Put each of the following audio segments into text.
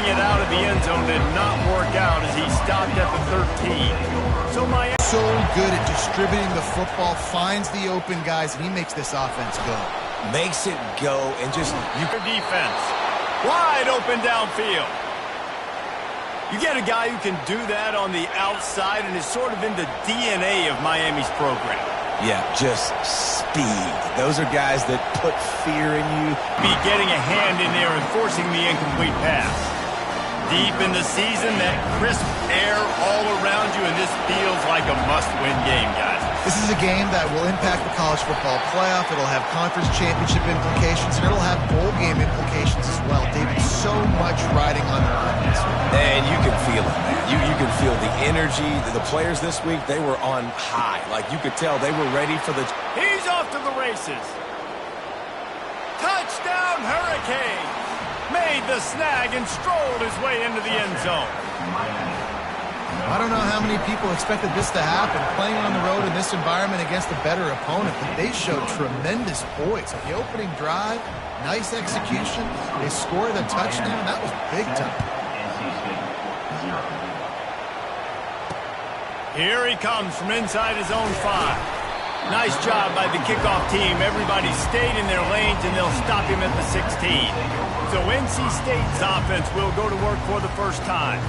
getting it out of the end zone did not work out as he stopped at the 13. So Miami so good at distributing the football, finds the open guys, and he makes this offense go. Makes it go and just defense. Wide open downfield. You get a guy who can do that on the outside and is sort of in the DNA of Miami's program. Yeah, just speed. Those are guys that put fear in you. Be getting a hand in there and forcing the incomplete pass. Deep in the season, that crisp air all around you, and this feels like a must-win game, guys. This is a game that will impact the college football playoff. It'll have conference championship implications, and it'll have bowl game implications as well. David, so much riding on their offense. And you can feel it, man. You can feel the energy. The players this week, they were on high. Like, you could tell they were ready for the... He's off to the races. Touchdown, Hurricane! Made the snag and strolled his way into the end zone. I don't know how many people expected this to happen, playing on the road in this environment against a better opponent, but they showed tremendous poise. The opening drive, nice execution. They scored a touchdown. That was big time. Here he comes from inside his own 5. Nice job by the kickoff team. Everybody stayed in their lanes, and they'll stop him at the 16. So NC State's offense will go to work for the first time.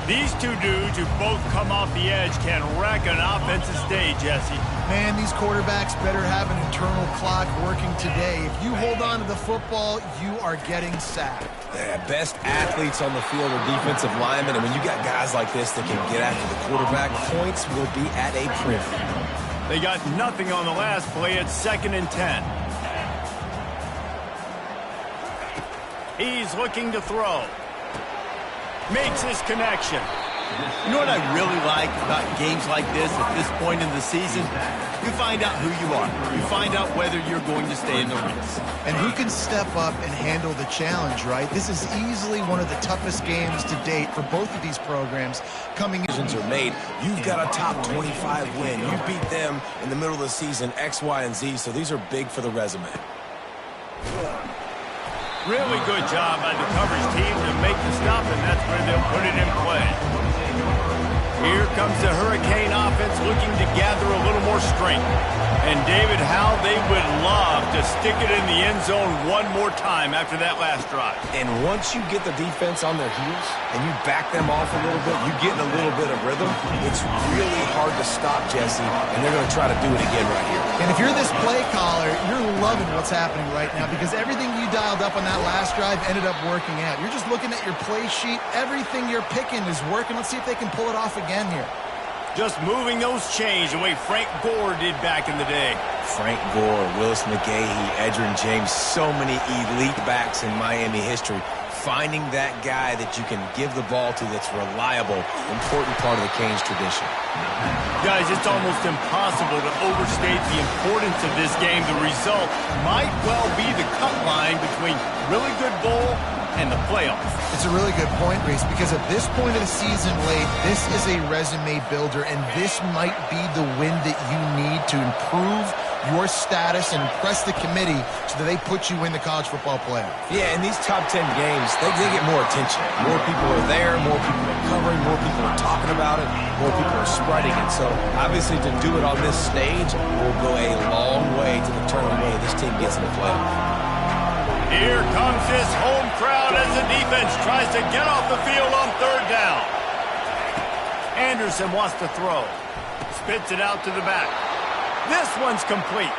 These two dudes who both come off the edge can wreck an offensive day, Jesse. Man, these quarterbacks better have an internal clock working today. If you hold on to the football, you are getting sacked. Yeah, best athletes on the field are defensive linemen, and when you got guys like this that can get after the quarterback, points will be at a premium. They got nothing on the last play. It's 2nd and 10. He's looking to throw. Makes his connection. You know what I really like about games like this at this point in the season? You find out who you are. You find out whether you're going to stay in the race. And who can step up and handle the challenge, right? This is easily one of the toughest games to date for both of these programs coming in. Decisions are made. You've got a top 25 win. You beat them in the middle of the season, X, Y, and Z, so these are big for the resume. Really good job by the coverage team to make the stop, and that's where they'll put it in play. Here comes the Hurricane offense looking to gather a little more strength. And David, how they would love to stick it in the end zone one more time after that last drive. And once you get the defense on their heels and you back them off a little bit, you get in a little bit of rhythm, it's really hard to stop, Jesse, and they're going to try to do it again right here. And if you're this play caller, you're loving what's happening right now because everything you dialed up on that last drive ended up working out. You're just looking at your play sheet. Everything you're picking is working. Let's see if they can pull it off again here. Just moving those chains the way Frank Gore did back in the day. Frank Gore, Willis McGahee, Edgerrin James, so many elite backs in Miami history. Finding that guy that you can give the ball to that's reliable, important part of the Canes tradition. Guys, it's almost impossible to overstate the importance of this game. The result might well be the cut line between really good bowl and the playoffs. It's a really good point, Reese, because at this point of the season late, this is a resume builder, and this might be the win that you need to improve your status and impress the committee so that they put you in the college football playoff. Yeah, in these top 10 games, they get more attention. More people are there, more people are covering, more people are talking about it, more people are spreading it. So, obviously, to do it on this stage will go a long way to determine whether this team gets in the playoff. Here comes his home crowd as the defense tries to get off the field on 3rd down. Anderson wants to throw. Spits it out to the back. This one's complete.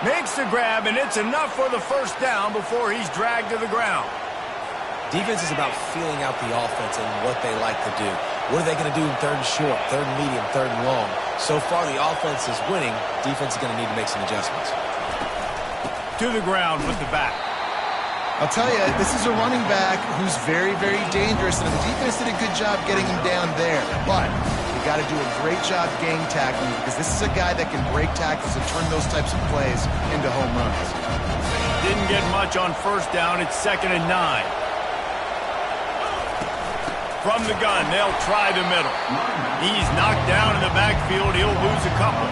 Makes the grab, and it's enough for the 1st down before he's dragged to the ground. Defense is about feeling out the offense and what they like to do. What are they going to do in 3rd and short, 3rd and medium, 3rd and long? So far, the offense is winning. Defense is going to need to make some adjustments. To the ground with the back. I'll tell you, this is a running back who's very, very dangerous, and the defense did a good job getting him down there. But you got to do a great job gang tackling because this is a guy that can break tackles and turn those types of plays into home runs. Didn't get much on 1st down. It's 2nd and 9. From the gun, they'll try the middle. He's knocked down in the backfield. He'll lose a couple.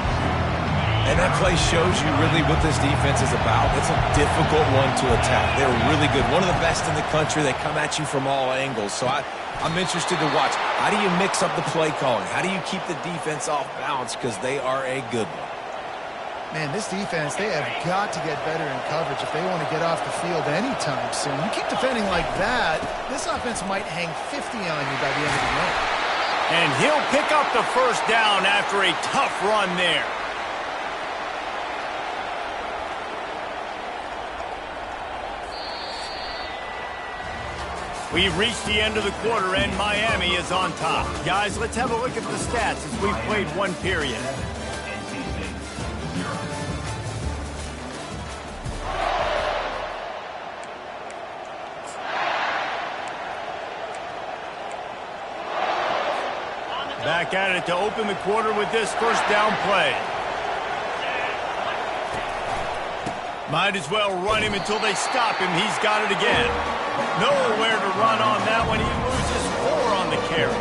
And that play shows you really what this defense is about. It's a difficult one to attack. They're really good. One of the best in the country. They come at you from all angles. So I'm interested to watch. How do you mix up the play calling? How do you keep the defense off balance? Because they are a good one. Man, this defense, they have got to get better in coverage if they want to get off the field anytime soon. You keep defending like that, this offense might hang 50 on you by the end of the game. And he'll pick up the first down after a tough run there. We've reached the end of the quarter, and Miami is on top. Guys, let's have a look at the stats as we've played one period. Back at it to open the quarter with this first down play. Might as well run him until they stop him. He's got it again. Nowhere to run on that one. He loses 4 on the carry.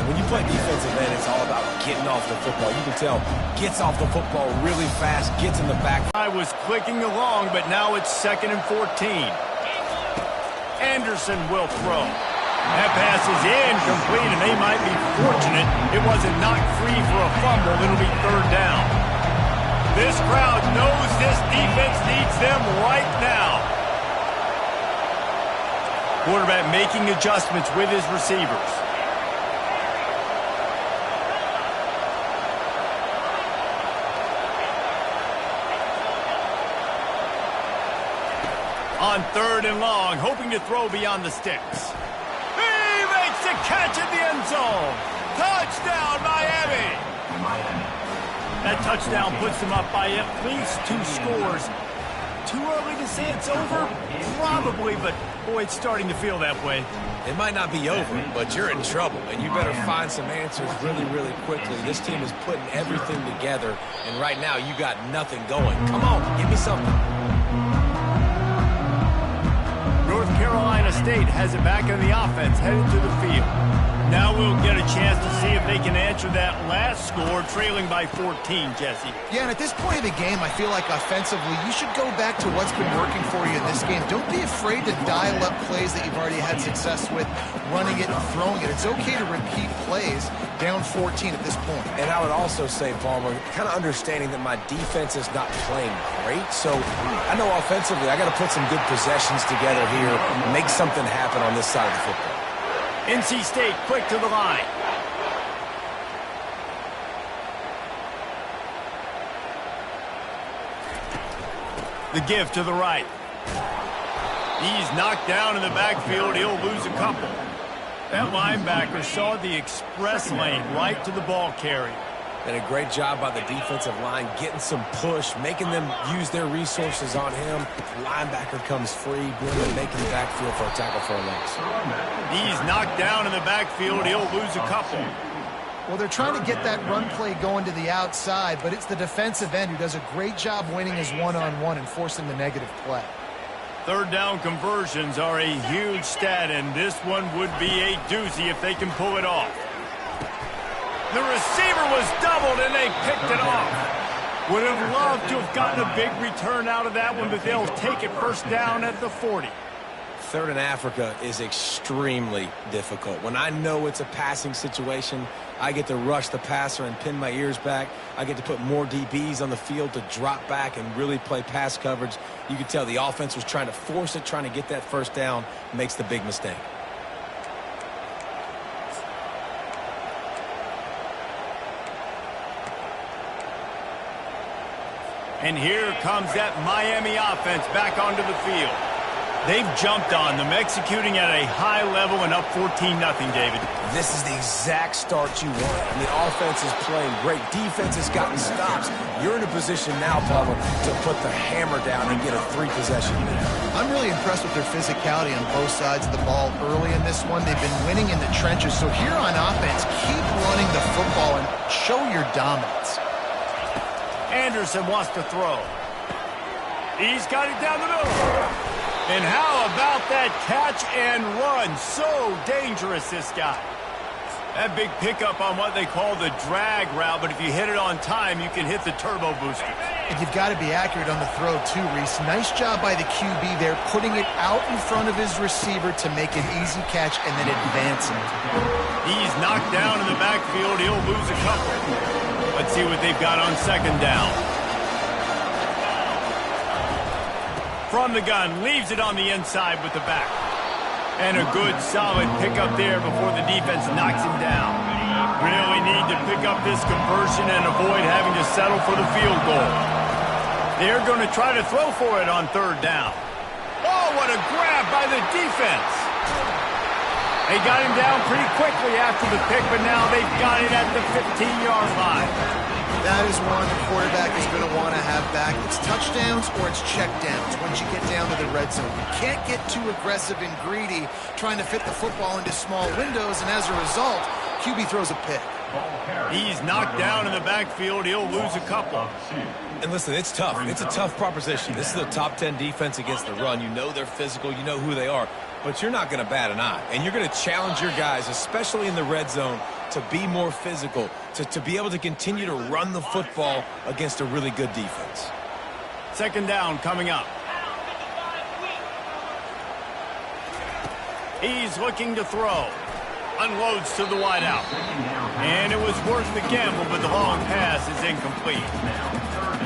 When you play defensive end, it's all about getting off the football. You can tell, gets off the football really fast, gets in the back. I was clicking along, but now it's 2nd and 14. Anderson will throw. That pass is incomplete, and they might be fortunate it wasn't knocked free for a fumble. It'll be 3rd down. This crowd knows this defense needs them right now. Quarterback making adjustments with his receivers. On 3rd and long, hoping to throw beyond the sticks. He makes a catch in the end zone. Touchdown, Miami! That touchdown puts them up by at least 2 scores. Too early to say it's over? Probably, but boy, it's starting to feel that way. It might not be over, but you're in trouble, and you better find some answers really, really quickly. This team is putting everything together, and right now you got nothing going. Come on, give me something. North Carolina State has it back in the offense, headed to the field. Now we'll get a chance to see if they can answer that last score, trailing by 14, Jesse. Yeah, and at this point of the game, I feel like offensively, you should go back to what's been working for you in this game. Don't be afraid to dial up plays that you've already had success with, running it and throwing it. It's okay to repeat plays down 14 at this point. And I would also say, Palmer, kind of understanding that my defense is not playing great, so I know offensively I got to put some good possessions together here, make something happen on this side of the football. NC State quick to the line. The give to the right. He's knocked down in the backfield. He'll lose a couple. That linebacker saw the express lane right to the ball carrier. And a great job by the defensive line, getting some push, making them use their resources on him. The linebacker comes free, making the backfield for a tackle for a loss. He's knocked down in the backfield. He'll lose a couple. Well, they're trying to get that run play going to the outside, but it's the defensive end who does a great job winning his one-on-one and forcing the negative play. 3rd down conversions are a huge stat, and this one would be a doozy if they can pull it off. The receiver was doubled, and they picked it off. Would have loved to have gotten a big return out of that one, but they'll take it 1st down at the 40. 3rd and Africa is extremely difficult. When I know it's a passing situation, I get to rush the passer and pin my ears back. I get to put more DBs on the field to drop back and really play pass coverage. You can tell the offense was trying to force it, trying to get that 1st down, makes the big mistake. And here comes that Miami offense back onto the field. They've jumped on them, executing at a high level and up 14-0, David. This is the exact start you want. And the offense is playing great. Defense has gotten stops. You're in a position now, Palmer, to put the hammer down and get a 3-possession lead. I'm really impressed with their physicality on both sides of the ball early in this one. They've been winning in the trenches. So here on offense, keep running the football and show your dominance. Anderson wants to throw. He's got it down the middle. And how about that catch and run? So dangerous, this guy. That big pickup on what they call the drag route, but if you hit it on time, you can hit the turbo boosters. And you've got to be accurate on the throw too, Reese. Nice job by the QB there, putting it out in front of his receiver to make an easy catch and then advance it. He's knocked down in the backfield. He'll lose a couple. Let's see what they've got on second down. From the gun, leaves it on the inside with the back. And a good, solid pickup there before the defense knocks him down. Really need to pick up this conversion and avoid having to settle for the field goal. They're going to try to throw for it on third down. Oh, what a grab by the defense. They got him down pretty quickly after the pick, but now they've got it at the 15-yard line. That is one the quarterback is going to want to have back. It's touchdowns or it's checkdowns once you get down to the red zone. You can't get too aggressive and greedy trying to fit the football into small windows, and as a result, QB throws a pick. He's knocked down in the backfield. He'll lose a couple. And listen, it's tough. It's a tough proposition. This is a top 10 defense against the run. You know they're physical. You know who they are. But you're not going to bat an eye. And you're going to challenge your guys, especially in the red zone, to be more physical, to be able to continue to run the football against a really good defense. Second down coming up. He's looking to throw. Unloads to the wideout. And it was worth the gamble, but the long pass is incomplete.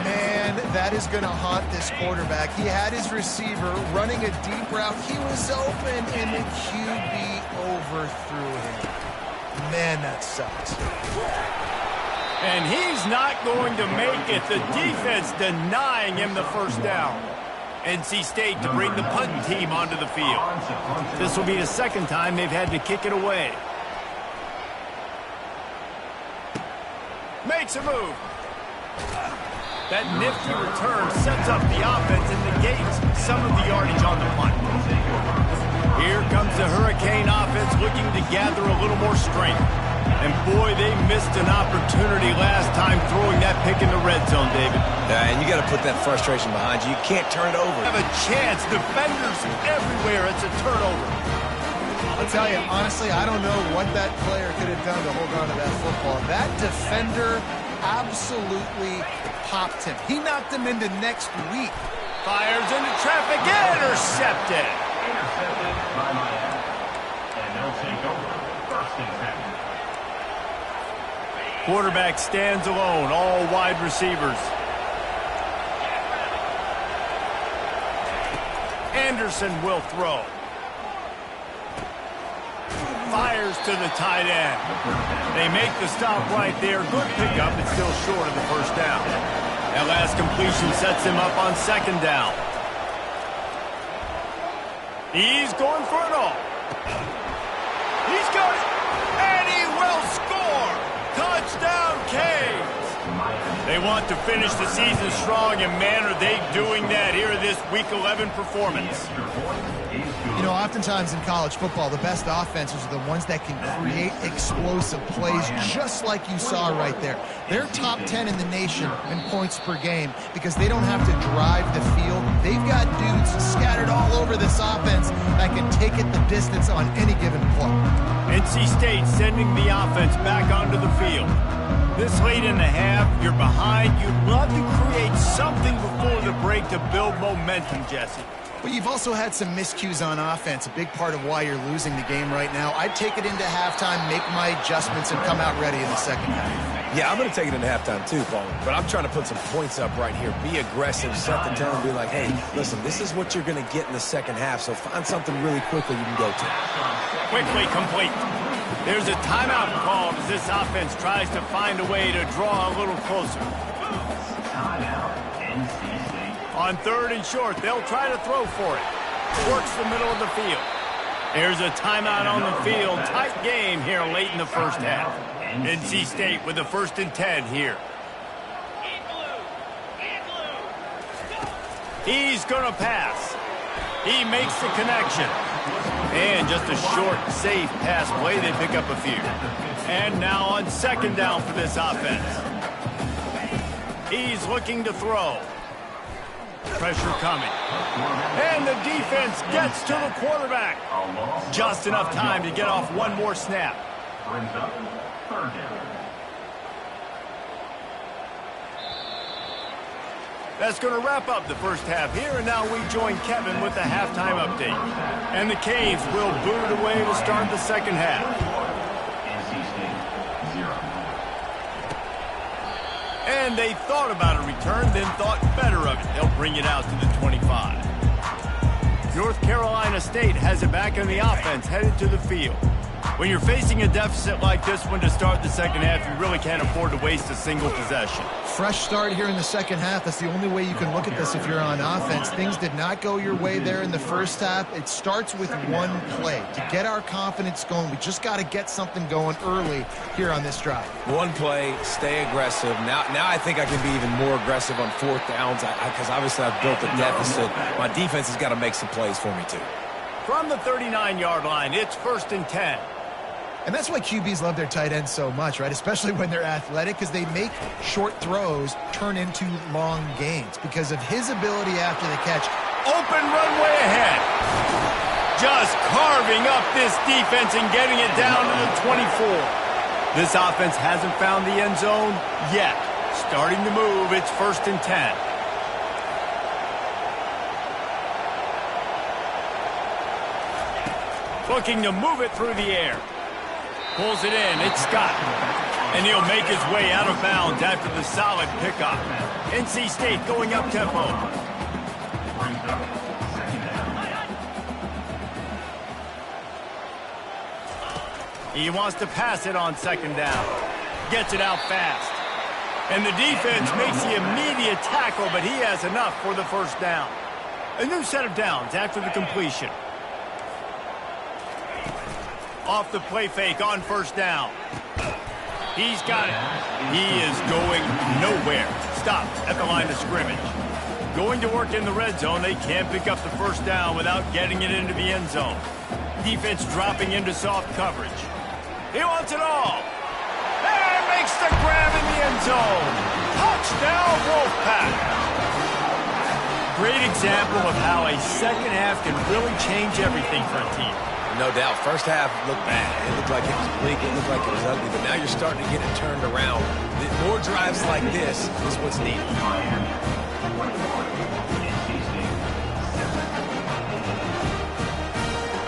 Man, that is going to haunt this quarterback. He had his receiver running a deep route. He was open, and the QB overthrew him. Man, that sucks. And he's not going to make it. The defense denying him the first down. NC State to bring the punt team onto the field. This will be the second time they've had to kick it away. Makes a move. That nifty return sets up the offense and negates some of the yardage on the punt. Here comes the Hurricane offense looking to gather a little more strength. And boy, they missed an opportunity last time throwing that pick in the red zone, David. And you got to put that frustration behind you. You can't turn it over. Have a chance. Defenders everywhere. It's a turnover. I'll tell you, honestly, I don't know what that player could have done to hold on to that football. That defender absolutely popped him. He knocked him into next week. Fires into traffic. Intercepted. By Miami. And they'll take over first and 10. Quarterback stands alone, all wide receivers. Anderson will throw. Fires to the tight end. They make the stop right there. Good pickup, but still short of the first down. That last completion sets him up on second down. He's going for it all. He's got it. And he will score. Touchdown, Canes. They want to finish the season strong, and man, are they doing that here in this Week 11 performance. You know, oftentimes in college football, the best offenses are the ones that can create explosive plays, just like you saw right there. They're top 10 in the nation in points per game because they don't have to drive the field. They've got dudes scattered all over this offense that can take it the distance on any given play. NC State sending the offense back onto the field. This late in the half, you're behind. You'd love to create something before the break to build momentum, Jesse. But you've also had some miscues on offense, a big part of why you're losing the game right now. I'd take it into halftime, make my adjustments, and come out ready in the second half. Yeah, I'm going to take it into halftime too, Paul. But I'm trying to put some points up right here. Be aggressive, set the tone, be like, hey, listen, this is what you're going to get in the second half, so find something really quickly you can go to. Quickly complete. There's a timeout called as this offense tries to find a way to draw a little closer. Timeout, NC State. On third and short, they'll try to throw for it. Works the middle of the field. There's a timeout on the field. Tight game here late in the first half. NC State with the 1st and 10 here. He's going to pass. He makes the connection. And just a short, safe pass play. They pick up a few. And now on second down for this offense. He's looking to throw. Pressure coming. And the defense gets to the quarterback. Just enough time to get off one more snap. Brings up third down. That's going to wrap up the first half here, and now we join Kevin with the halftime update. And the Canes will boot it away to start the second half. NC State, 0. And they thought about a return, then thought better of it. They'll bring it out to the 25. North Carolina State has it back in the offense, headed to the field. When you're facing a deficit like this one to start the second half, you really can't afford to waste a single possession. Fresh start here in the second half. That's the only way you can look at this if you're on offense. Things did not go your way there in the first half. It starts with one play. To get our confidence going, we just got to get something going early here on this drive. One play, stay aggressive. Now I think I can be even more aggressive on fourth downs because obviously I've built a deficit. My defense has got to make some plays for me too. From the 39-yard line, it's 1st and 10. And that's why QBs love their tight ends so much, right? Especially when they're athletic, because they make short throws turn into long gains because of his ability after the catch. Open runway ahead. Just carving up this defense and getting it down to the 24. This offense hasn't found the end zone yet. Starting to move, it's 1st and 10. Looking to move it through the air. Pulls it in. It's Scott. And he'll make his way out of bounds after the solid pickup. NC State going up tempo. He wants to pass it on 2nd down. Gets it out fast. And the defense makes the immediate tackle, but he has enough for the 1st down. A new set of downs after the completion. Off the play fake on 1st down. He's got it. He is going nowhere. Stop at the line of scrimmage. Going to work in the red zone. They can't pick up the 1st down without getting it into the end zone. Defense dropping into soft coverage. He wants it all. And makes the grab in the end zone. Touchdown, Wolfpack. Great example of how a second half can really change everything for a team. No doubt. First half looked bad. It looked like it was bleak. It looked like it was ugly. But now you're starting to get it turned around. More drives like this is what's needed.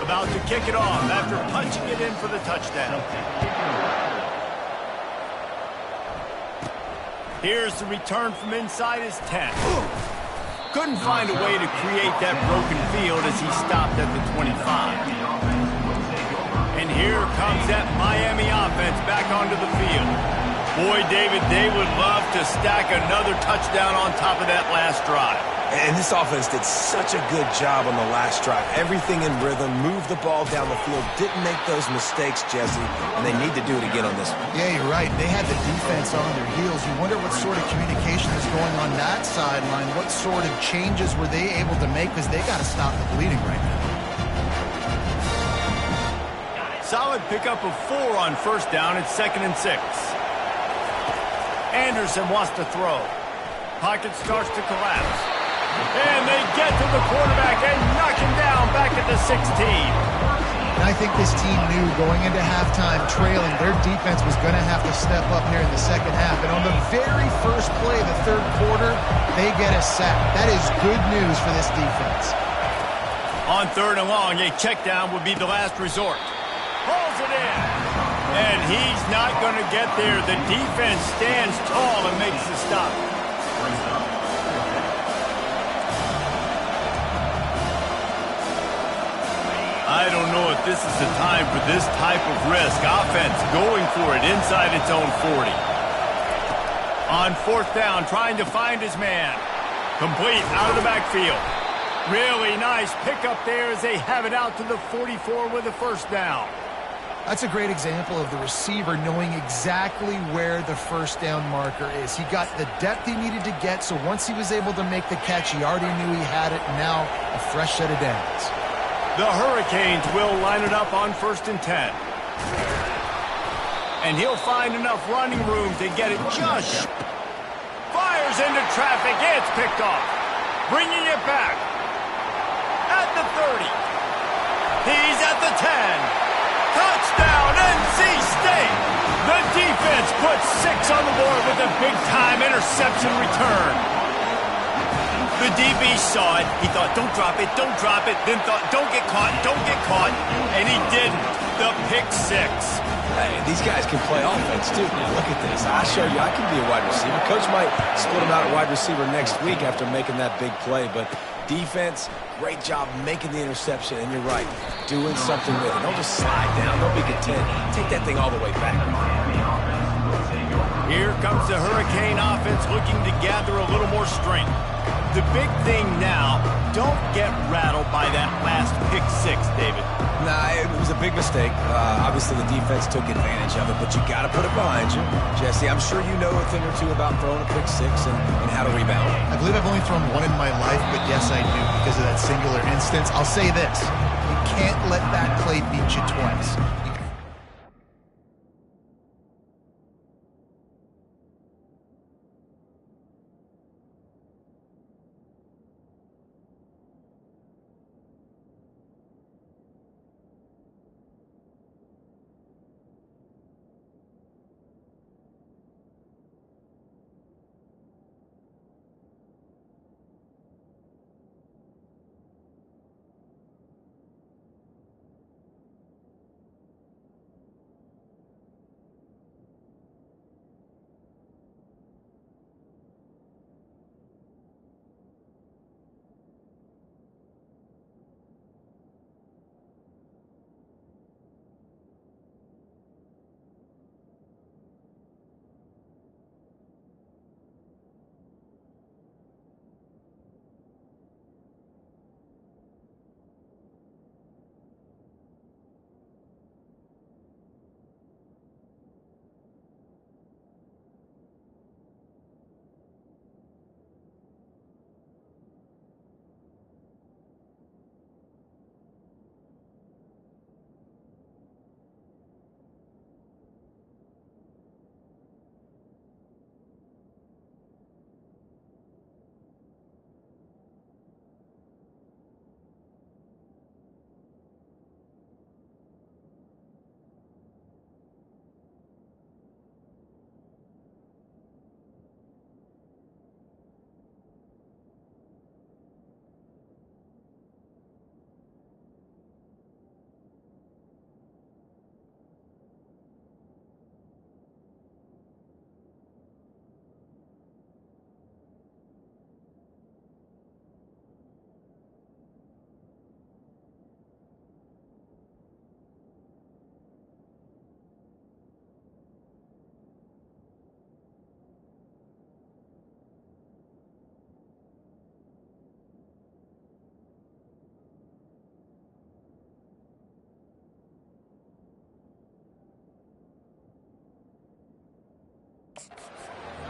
About to kick it off after punching it in for the touchdown. Here's the return from inside his 10. Couldn't find a way to create that broken field as he stopped at the 25. And here comes that Miami offense back onto the field. Boy, David, they would love to stack another touchdown on top of that last drive. And this offense did such a good job on the last drive. Everything in rhythm, moved the ball down the field, didn't make those mistakes, Jesse, and they need to do it again on this one. Yeah, you're right. They had the defense on their heels. You wonder what sort of communication is going on that sideline. What sort of changes were they able to make because they got to stop the bleeding right now. Solid pickup of 4 on 1st down. It's 2nd and 6. Anderson wants to throw. Pocket starts to collapse. And they get to the quarterback and knock him down back at the 16. And I think this team knew going into halftime trailing, their defense was going to have to step up here in the second half. And on the very first play of the 3rd quarter, they get a sack. That is good news for this defense. On 3rd and long, a check down would be the last resort. Pulls it in. And he's not going to get there. The defense stands tall and makes the stop. I don't know if this is the time for this type of risk. Offense going for it inside its own 40. On 4th down, trying to find his man. Complete out of the backfield. Really nice pickup there as they have it out to the 44 with the 1st down. That's a great example of the receiver knowing exactly where the 1st down marker is. He got the depth he needed to get, so once he was able to make the catch, he already knew he had it, and now a fresh set of downs. The Hurricanes will line it up on 1st and 10. And he'll find enough running room to get it just. Fires into traffic. It's picked off. Bringing it back. At the 30. He's at the 10. Touchdown, NC State! puts 6 on the board with a big-time interception return. The DB saw it. He thought, don't drop it, then thought, don't get caught, and he didn't. The pick 6. Hey, these guys can play offense, too. Now, look at this. I show you I can be a wide receiver. Coach might split him out at wide receiver next week after making that big play, but defense, great job making the interception, and you're right, doing something with it. Don't just slide down. Don't be content. Take that thing all the way back. Here comes the Hurricane offense looking to gather a little more strength. The big thing now, don't get rattled by that last pick 6, David. Nah, it was a big mistake. Obviously, the defense took advantage of it, but you got to put it behind you. Jesse, I'm sure you know a thing or two about throwing a pick 6 and how to rebound. I believe I've only thrown one in my life, but yes, I do because of that singular instance. I'll say this. You can't let that play beat you twice.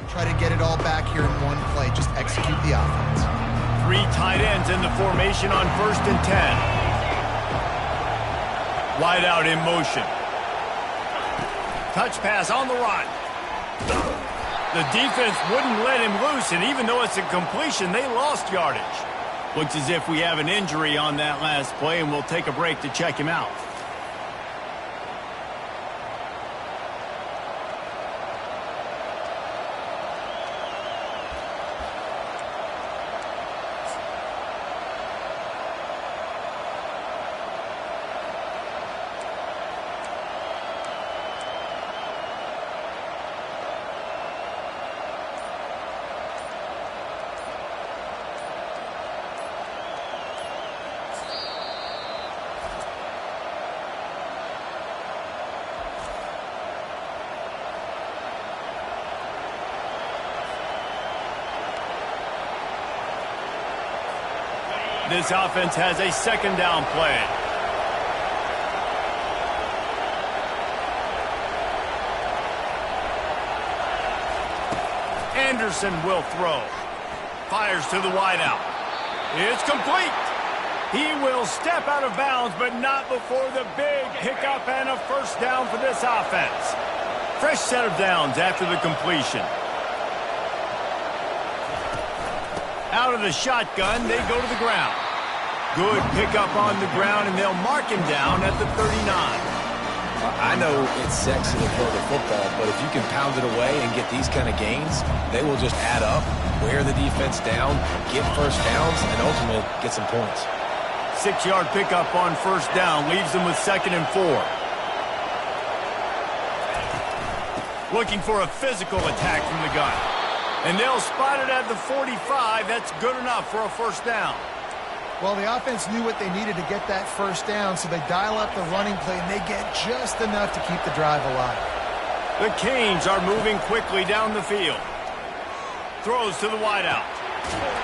Try to get it all back here in one play. Just execute the offense. 3 tight ends in the formation on 1st and 10. Wide out in motion. Touch pass on the run. The defense wouldn't let him loose, and even though it's a completion, they lost yardage. Looks as if we have an injury on that last play, and we'll take a break to check him out. This offense has a 2nd down play. Anderson will throw. Fires to the wideout. It's complete. He will step out of bounds, but not before the big hiccup and a 1st down for this offense. Fresh set of downs after the completion. Out of the shotgun, they go to the ground. Good pickup on the ground, and they'll mark him down at the 39. I know it's sexy to throw the football, but if you can pound it away and get these kind of gains, they will just add up, wear the defense down, get first downs, and ultimately get some points. 6-yard pickup on first down leaves them with 2nd and 4. Looking for a physical attack from the gun. And they'll spot it at the 45. That's good enough for a first down. Well, the offense knew what they needed to get that first down, so they dial up the running play, and they get just enough to keep the drive alive. The Canes are moving quickly down the field. Throws to the wideout.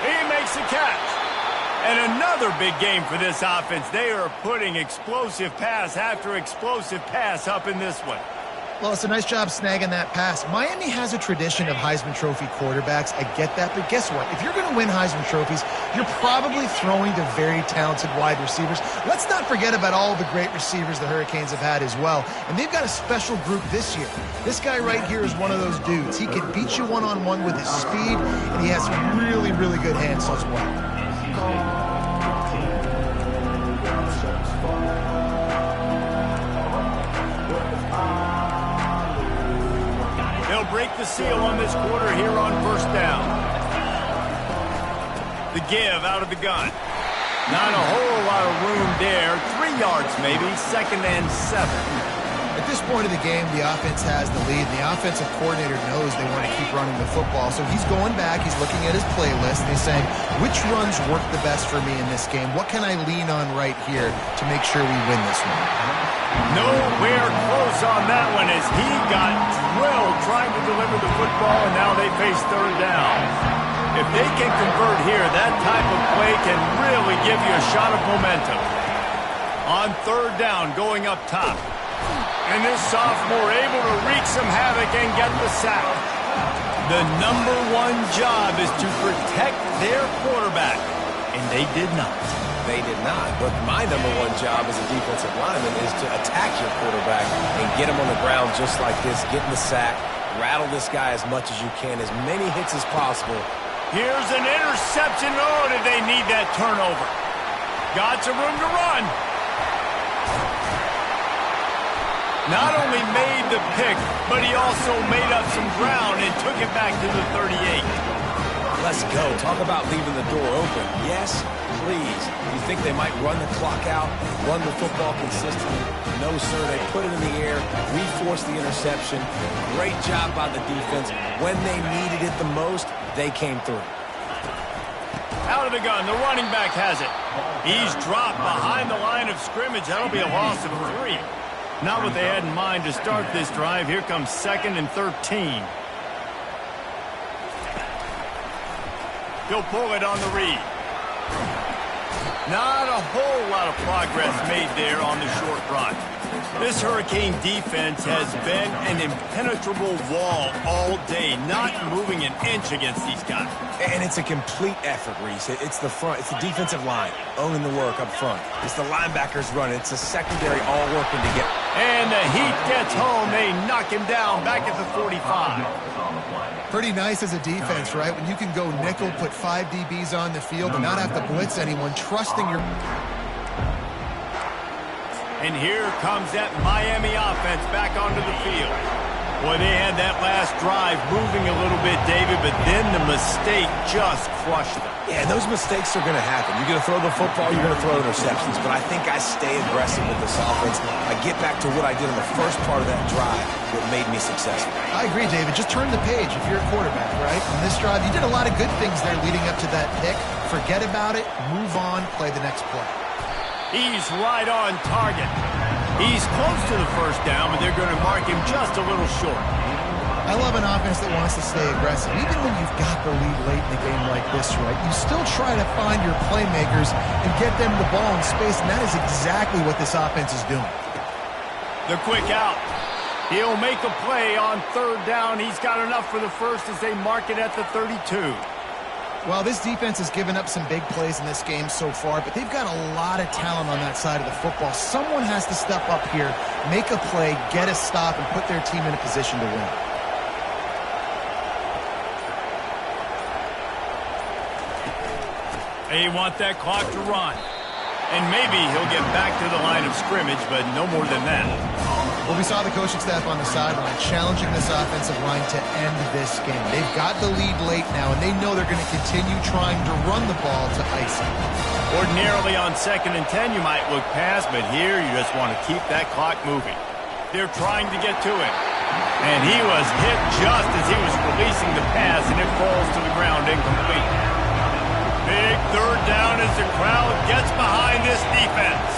He makes the catch. And another big game for this offense. They are putting explosive pass after explosive pass up in this one. Well, it's a nice job snagging that pass. Miami has a tradition of Heisman Trophy quarterbacks. I get that, but guess what? If you're going to win Heisman Trophies, you're probably throwing to very talented wide receivers. Let's not forget about all the great receivers the Hurricanes have had as well. And they've got a special group this year. This guy right here is one of those dudes. He can beat you one-on-one with his speed, and he has some really, really good hands as well. They'll break the seal on this quarter here on first down. The give out of the gun. Not a whole lot of room there. 3 yards maybe, 2nd and 7. At this point of the game, the offense has the lead. The offensive coordinator knows they want to keep running the football. So he's going back, he's looking at his playlist, and he's saying, which runs work the best for me in this game? What can I lean on right here to make sure we win this one? Nowhere close on that one as he got drilled trying to deliver the football, and now they face 3rd down. If they can convert here, that type of play can really give you a shot of momentum. On 3rd down, going up top. And this sophomore able to wreak some havoc and get the sack. The #1 job is to protect their quarterback, and they did not. They did not, but my #1 job as a defensive lineman is to attack your quarterback and get him on the ground just like this, get in the sack, rattle this guy as much as you can, as many hits as possible. Here's an interception. Oh, did they need that turnover? Got some room to run. Not only made the pick, but he also made up some ground and took it back to the 38. Let's go. Talk about leaving the door open. Yes, please. You think they might run the clock out, run the football consistently? No, sir. They put it in the air. We forced the interception. Great job by the defense. When they needed it the most, they came through. Out of the gun. The running back has it. He's dropped behind the line of scrimmage. That'll be a loss of 3. Not what they had in mind to start this drive. Here comes 2nd and 13. He'll pull it on the read. Not a whole lot of progress made there on the short run. This Hurricane defense has been an impenetrable wall all day, not moving an inch against these guys. And it's a complete effort, Reese. It's the front. It's the defensive line owning the work up front. It's the linebackers running. It's the secondary all working together. And the heat gets home. They knock him down back at the 45. Pretty nice as a defense, right? When you can go nickel, put 5 DBs on the field and not have to blitz anyone, trusting your... And here comes that Miami offense back onto the field. Boy, they had that last drive moving a little bit, David, but then the mistake just crushed them. Yeah, those mistakes are going to happen. You're going to throw the football, you're going to throw interceptions, but I think I stay aggressive with this offense. I get back to what I did in the first part of that drive, what made me successful. I agree, David. Just turn the page if you're a quarterback, right? On this drive, you did a lot of good things there leading up to that pick. Forget about it, move on, play the next play. He's right on target. He's close to the first down, but they're going to mark him just a little short. I love an offense that wants to stay aggressive. Even when you've got the lead late in the game like this, right, you still try to find your playmakers and get them the ball in space, and that is exactly what this offense is doing. The quick out. He'll make a play on 3rd down. He's got enough for the first as they mark it at the 32. Well, this defense has given up some big plays in this game so far, but they've got a lot of talent on that side of the football. Someone has to step up here, make a play, get a stop, and put their team in a position to win. They want that clock to run. And maybe he'll get back to the line of scrimmage, but no more than that. Well, we saw the coaching staff on the sideline challenging this offensive line to end this game. They've got the lead late now, and they know they're going to continue trying to run the ball to ice it. Ordinarily on 2nd and 10, you might look past, but here you just want to keep that clock moving. They're trying to get to it. And he was hit just as he was releasing the pass, and it falls to the ground incomplete. Big 3rd down as the crowd gets behind this defense.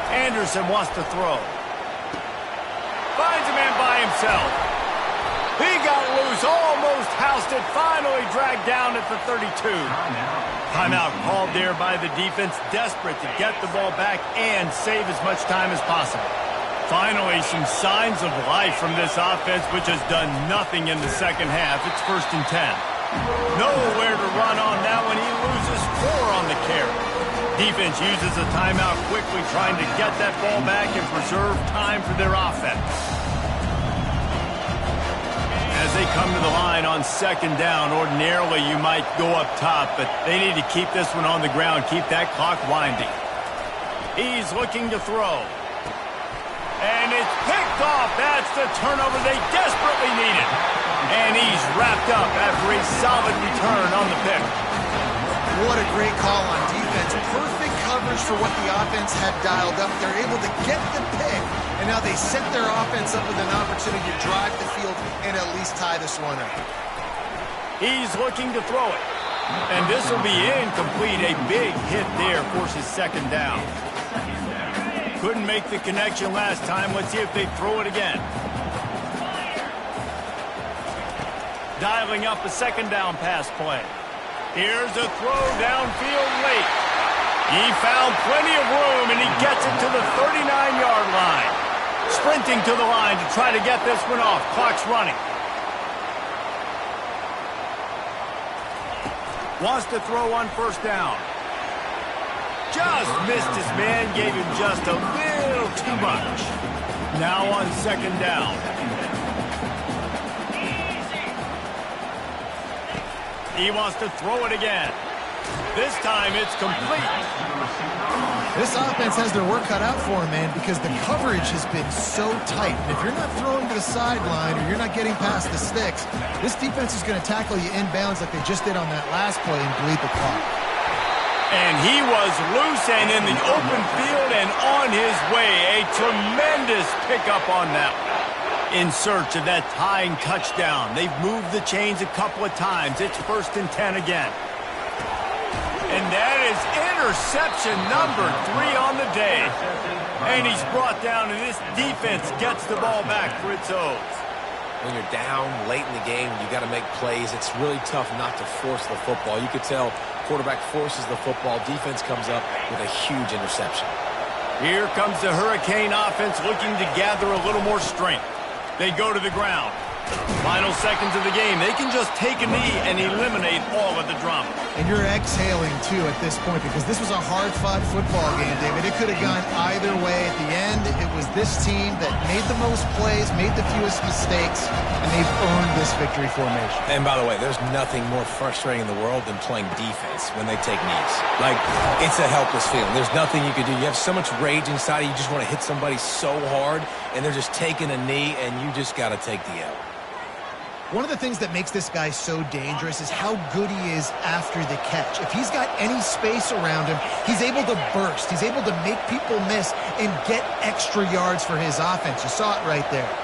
Anderson wants to throw. Finds a man by himself. He got loose, almost housed it, finally dragged down at the 32. Timeout called there by the defense, desperate to get the ball back and save as much time as possible. Finally, some signs of life from this offense, which has done nothing in the second half. It's 1st and 10. Nowhere to run on that one. He loses 4 on the carry. Defense uses a timeout quickly, trying to get that ball back and preserve time for their offense. As they come to the line on 2nd down, ordinarily you might go up top, but they need to keep this one on the ground, keep that clock winding. He's looking to throw. And it's picked off. That's the turnover they desperately needed. And he's wrapped up after a solid return on the pick. What a great call on defense. Perfect coverage for what the offense had dialed up. They're able to get the pick, and now they set their offense up with an opportunity to drive the field and at least tie this one up. He's looking to throw it. And this will be incomplete. A big hit there forces 2nd down. Couldn't make the connection last time. Let's see if they throw it again. Dialing up a 2nd down pass play. Here's a throw downfield late. He found plenty of room, and he gets it to the 39-yard line. Sprinting to the line to try to get this one off. Clock's running. Wants to throw on 1st down. Just missed his man, gave him just a little too much. Now on 2nd down. He wants to throw it again. This time it's complete. This offense has their work cut out for them, man, because the coverage has been so tight. And if you're not throwing to the sideline or you're not getting past the sticks, this defense is going to tackle you inbounds like they just did on that last play and bleed the clock. And he was loose and in the open field and on his way. A tremendous pickup on that one. In search of that tying touchdown. They've moved the chains a couple of times. It's 1st and 10 again. And that is interception number 3 on the day. And he's brought down, and this defense gets the ball back for its O's. When you're down late in the game, you got to make plays. It's really tough not to force the football. You could tell quarterback forces the football. Defense comes up with a huge interception. Here comes the Hurricane offense looking to gather a little more strength. They go to the ground. Final seconds of the game. They can just take a knee and eliminate all of the drama. And you're exhaling, too, at this point, because this was a hard-fought football game, David. It could have gone either way. At the end, it was this team that made the most plays, made the fewest mistakes, and they've earned this victory formation. And by the way, there's nothing more frustrating in the world than playing defense when they take knees. Like, it's a helpless feeling. There's nothing you can do. You have so much rage inside you. You just want to hit somebody so hard, and they're just taking a knee, and you just got to take the L. One of the things that makes this guy so dangerous is how good he is after the catch. If he's got any space around him, he's able to burst. He's able to make people miss and get extra yards for his offense. You saw it right there.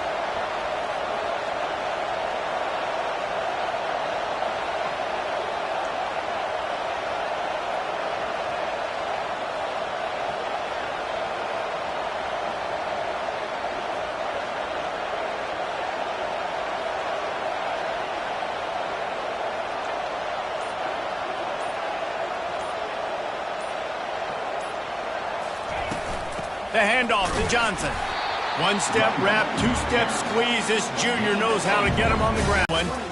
The handoff to Johnson. One-step wrap, two-step squeeze. This junior knows how to get him on the ground.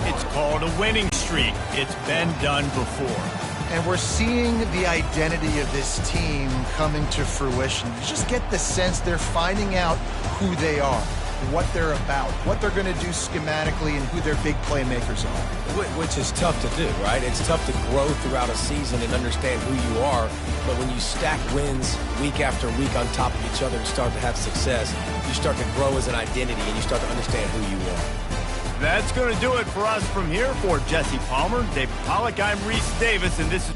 It's called a winning streak. It's been done before. And we're seeing the identity of this team coming to fruition. You just get the sense they're finding out who they are. what they're about, what they're going to do schematically, and who their big playmakers are. Which is tough to do, right? It's tough to grow throughout a season and understand who you are, but when you stack wins week after week on top of each other and start to have success, you start to grow as an identity and you start to understand who you are. That's going to do it for us from here. For Jesse Palmer, David Pollack, I'm Reese Davis, and this is...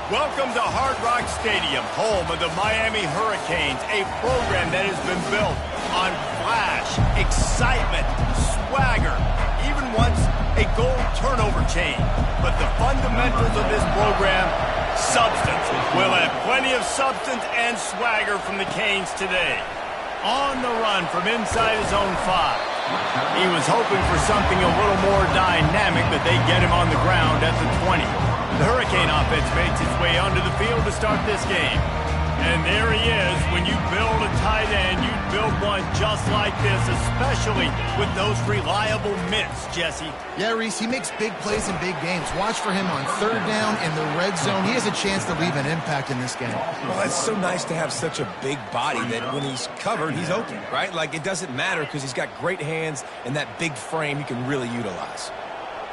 Welcome to Hard Rock Stadium, home of the Miami Hurricanes, a program that has been built on flash, excitement, swagger, even once a goal turnover chain. But the fundamentals of this program, substance. We'll have plenty of substance and swagger from the Canes today. On the run from inside his own 5. He was hoping for something a little more dynamic, but they get him on the ground at the 20. The Hurricane offense makes its way onto the field to start this game. And there he is. When you build a tight end, you build one just like this, especially with those reliable mitts, Jesse. Yeah, Reese, he makes big plays in big games. Watch for him on third down in the red zone. He has a chance to leave an impact in this game. Well, it's so nice to have such a big body that when he's covered, he's open, right? Like, it doesn't matter because he's got great hands and that big frame he can really utilize.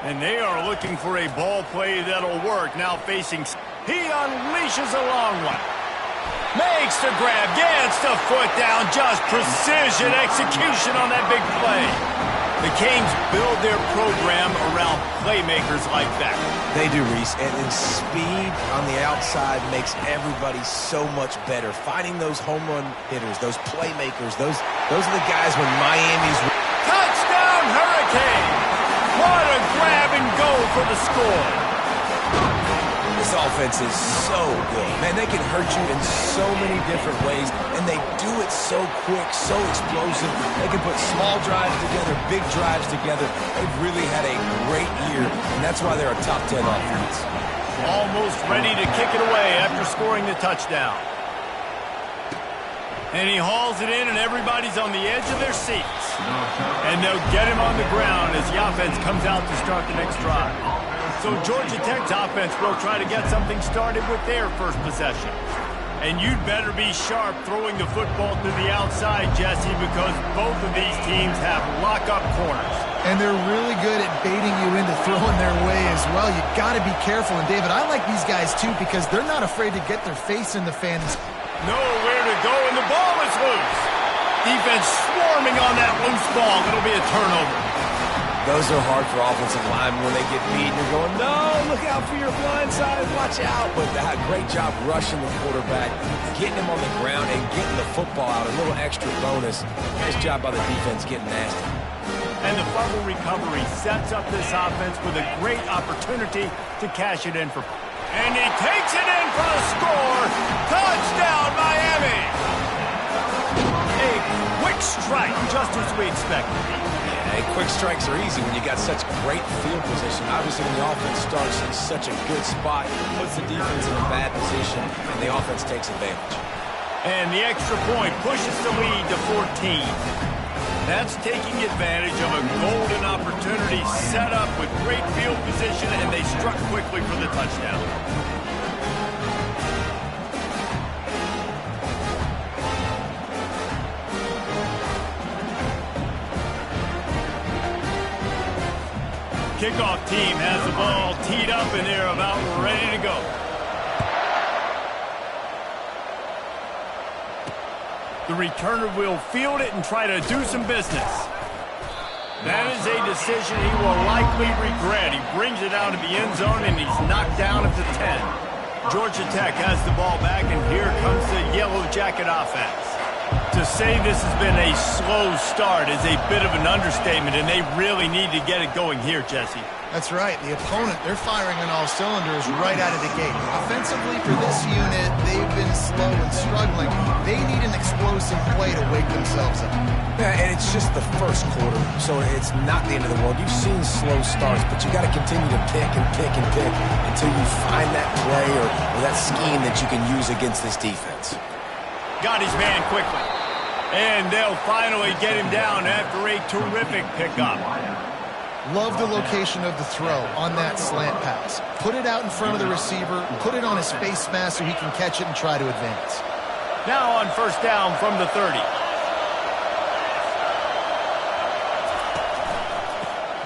And they are looking for a ball play that'll work. Now facing, he unleashes a long one. Makes the grab, gets the foot down, just precision execution on that big play. The Canes build their program around playmakers like that. They do, Reese, and speed on the outside makes everybody so much better. Finding those home run hitters, those playmakers, those are the guys when Miami's... Touchdown, Hurricane! What a grab and go for the score. This offense is so good. Man, they can hurt you in so many different ways, and they do it so quick, so explosive. They can put small drives together, big drives together. They've really had a great year, and that's why they're a top 10 offense. Almost ready to kick it away after scoring the touchdown. And he hauls it in, and everybody's on the edge of their seats. And they'll get him on the ground as the offense comes out to start the next drive. So Georgia Tech's offense will try to get something started with their first possession. And you'd better be sharp throwing the football to the outside, Jesse, because both of these teams have lock-up corners. And they're really good at baiting you into throwing their way as well. You got to be careful. And, David, I like these guys, too, because they're not afraid to get their face in the fans. Nowhere to go, and the ball is loose. Defense swarming on that loose ball. It'll be a turnover. Those are hard for offensive linemen when they get beat. You're going, no, look out for your blind side, watch out. But that great job rushing the quarterback, getting him on the ground, and getting the football out. A little extra bonus. Nice job by the defense getting nasty. And the fumble recovery sets up this offense with a great opportunity to cash it in for. And he takes it in for the score. Touchdown, Miami. A quick strike, just as we expected. Hey, quick strikes are easy when you got such great field position. Obviously, when the offense starts in such a good spot, it puts the defense in a bad position, and the offense takes advantage. And the extra point pushes the lead to 14. That's taking advantage of a golden opportunity set up with great field position, and they struck quickly for the touchdown. Kickoff team has the ball teed up, and they're about ready to go. The returner will field it and try to do some business. That is a decision he will likely regret. He brings it out of the end zone, and he's knocked down at the 10. Georgia Tech has the ball back, and here comes the Yellow Jacket offense. To say this has been a slow start is a bit of an understatement, and they really need to get it going here, Jesse. That's right. The opponent, they're firing on all cylinders right out of the gate. Offensively, for this unit, they've been slow and struggling. They need an explosive play to wake themselves up. Yeah, and it's just the first quarter, so it's not the end of the world. You've seen slow starts, but you got to continue to pick and pick and pick until you find that play or that scheme that you can use against this defense. Got his man quickly. And they'll finally get him down after a terrific pickup. Love the location of the throw on that slant pass. Put it out in front of the receiver, put it on his face mask so he can catch it and try to advance. Now on first down from the 30.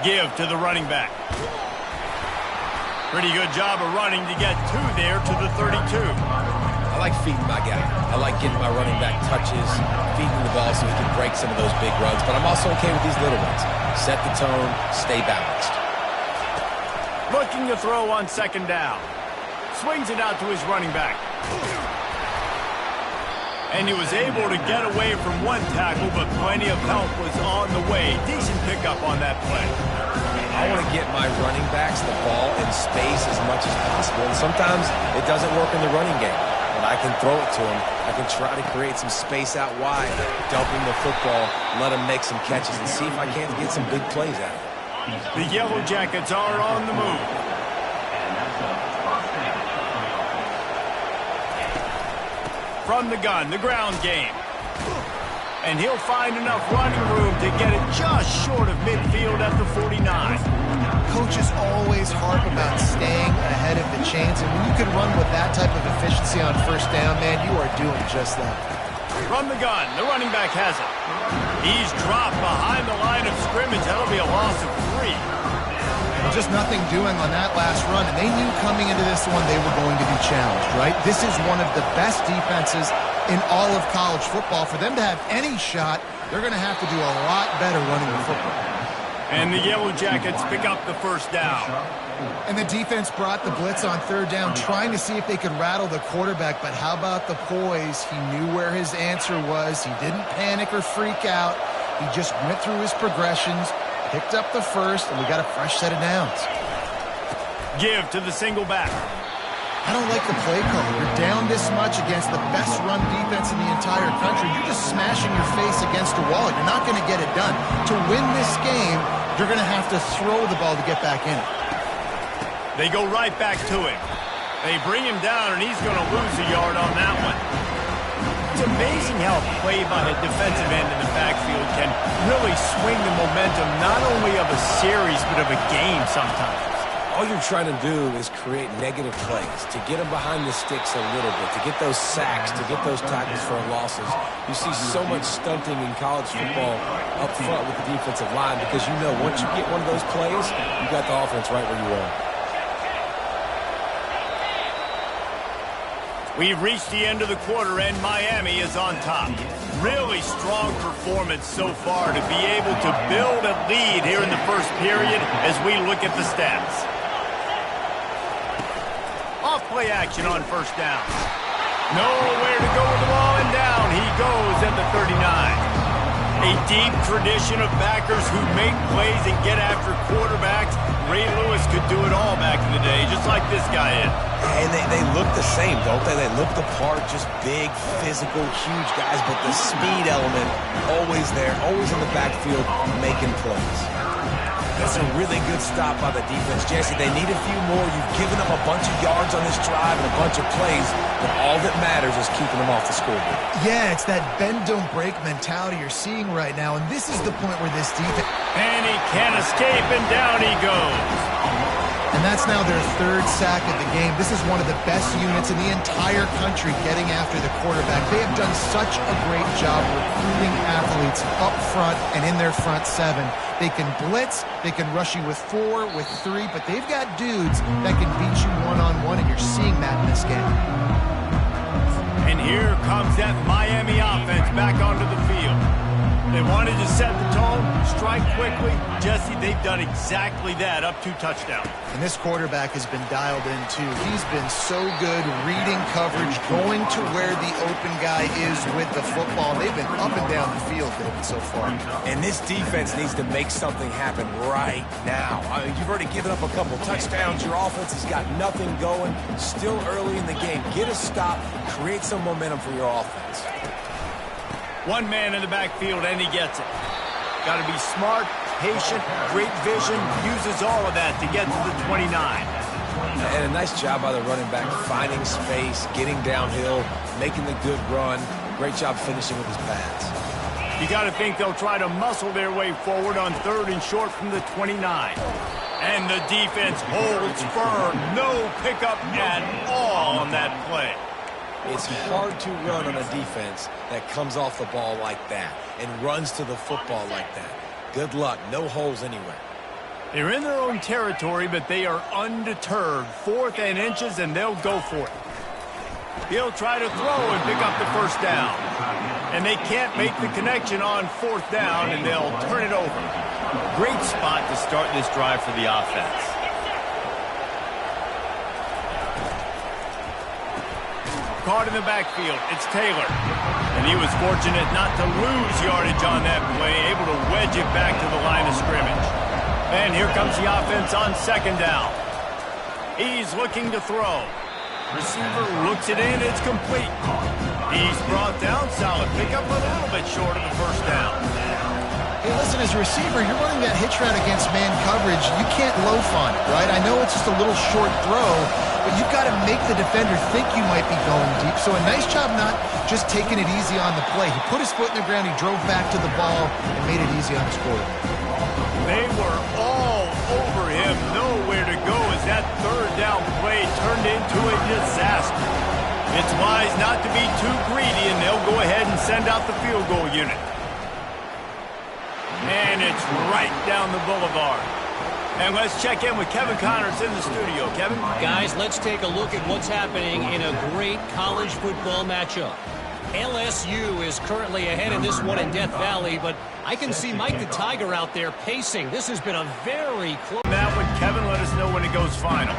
Give to the running back. Pretty good job of running to get two there to the 32. I like feeding my guy. I like getting my running back touches, feeding the ball so he can break some of those big runs. But I'm also okay with these little ones. Set the tone, stay balanced. Looking to throw on second down. Swings it out to his running back. And he was able to get away from one tackle, but plenty of help was on the way. Decent pickup on that play. I want to get my running backs the ball in space as much as possible. And sometimes it doesn't work in the running game. But I can throw it to him. I can try to create some space out wide, dump him the football, let him make some catches, and see if I can't get some big plays out of it. The Yellow Jackets are on the move. from the gun, the ground game. And he'll find enough running room to get it just short of midfield at the 49. Coaches always harp about staying ahead of the chains, and when you can run with that type of efficiency on first down, man, you are doing just that. From the gun, the running back has it. He's dropped behind the line of scrimmage. That'll be a loss of 3. Well, just nothing doing on that last run, and they knew coming into this one they were going to be challenged, right? This is one of the best defenses in all of college football. For them to have any shot, they're going to have to do a lot better running the football. And the Yellow Jackets pick up the first down. And the defense brought the blitz on third down, trying to see if they could rattle the quarterback. But how about the poise? He knew where his answer was. He didn't panic or freak out. He just went through his progressions, picked up the first, and we got a fresh set of downs. Give to the single back. I don't like the play call. You're down this much against the best run defense in the entire country. You're just smashing your face against a wall. You're not going to get it done. To win this game, you're going to have to throw the ball to get back in it. They go right back to him. They bring him down, and he's going to lose a yard on that one. It's amazing how play by a defensive end in the backfield can really swing the momentum not only of a series but of a game sometimes. All you're trying to do is create negative plays, to get them behind the sticks a little bit, to get those sacks, to get those tackles for losses. You see so much stunting in college football up front with the defensive line because you know once you get one of those plays, you got the offense right where you want. We've reached the end of the quarter, and Miami is on top. Really strong performance so far to be able to build a lead here in the first period as we look at the stats. Off play action on first down. Nowhere to go with the ball, and down he goes at the 39. A deep tradition of backers who make plays and get after quarterbacks. Ray Lewis could do it all back in the day, just like this guy is. And they look the same, don't they? They look the part, just big, physical, huge guys, but the speed element always there, always in the backfield, making plays. That's a really good stop by the defense. Jesse, they need a few more. You've given them a bunch of yards on this drive and a bunch of plays, but all that matters is keeping them off the scoreboard. Yeah, it's that bend-don't-break mentality you're seeing right now, and this is the point where this defense... And he can't escape, and down he goes. And that's now their third sack of the game. This is one of the best units in the entire country getting after the quarterback. They have done such a great job recruiting athletes up front and in their front seven. They can blitz, they can rush you with 4, with 3, but they've got dudes that can beat you one-on-one, and you're seeing that in this game. And here comes that Miami offense back onto the field. They wanted to set the tone, strike quickly. Jesse, they've done exactly that, up 2 touchdowns. And this quarterback has been dialed in, too. He's been so good reading coverage, going to where the open guy is with the football. They've been up and down the field, David, so far. And this defense needs to make something happen right now. I mean, you've already given up a couple touchdowns. Your offense has got nothing going. Still early in the game. Get a stop. Create some momentum for your offense. One man in the backfield, and he gets it. Got to be smart, patient, great vision, uses all of that to get to the 29. And a nice job by the running back, finding space, getting downhill, making the good run. Great job finishing with his pads. You got to think they'll try to muscle their way forward on 3rd and short from the 29. And the defense holds firm. No pickup at all on that play. It's hard to run on a defense that comes off the ball like that and runs to the football like that. Good luck. No holes anywhere. They're in their own territory, but they are undeterred. 4th and inches, and they'll go for it. He'll try to throw and pick up the first down. And they can't make the connection on 4th down, and they'll turn it over. Great spot to start this drive for the offense. Caught in the backfield, it's Taylor. And he was fortunate not to lose yardage on that play, able to wedge it back to the line of scrimmage. And here comes the offense on 2nd down. He's looking to throw. Receiver looks it in, it's complete. He's brought down, solid pickup, a little bit short of the first down. Hey, listen, as a receiver, you're running that hitch route against man coverage. You can't loaf on it, right? I know it's just a little short throw, but you've got to make the defender think you might be going deep. So a nice job not just taking it easy on the play. He put his foot in the ground, he drove back to the ball, and made it easy on his quarterback. They were all over him, nowhere to go as that third down play turned into a disaster. It's wise not to be too greedy, and they'll go ahead and send out the field goal unit. And it's right down the boulevard. And let's check in with Kevin Connors in the studio. Kevin? Guys, let's take a look at what's happening in a great college football matchup. LSU is currently ahead in this one in Death Valley, but I can see Mike the Tiger out there pacing. This has been a very close... That one, Kevin, let us know when it goes final.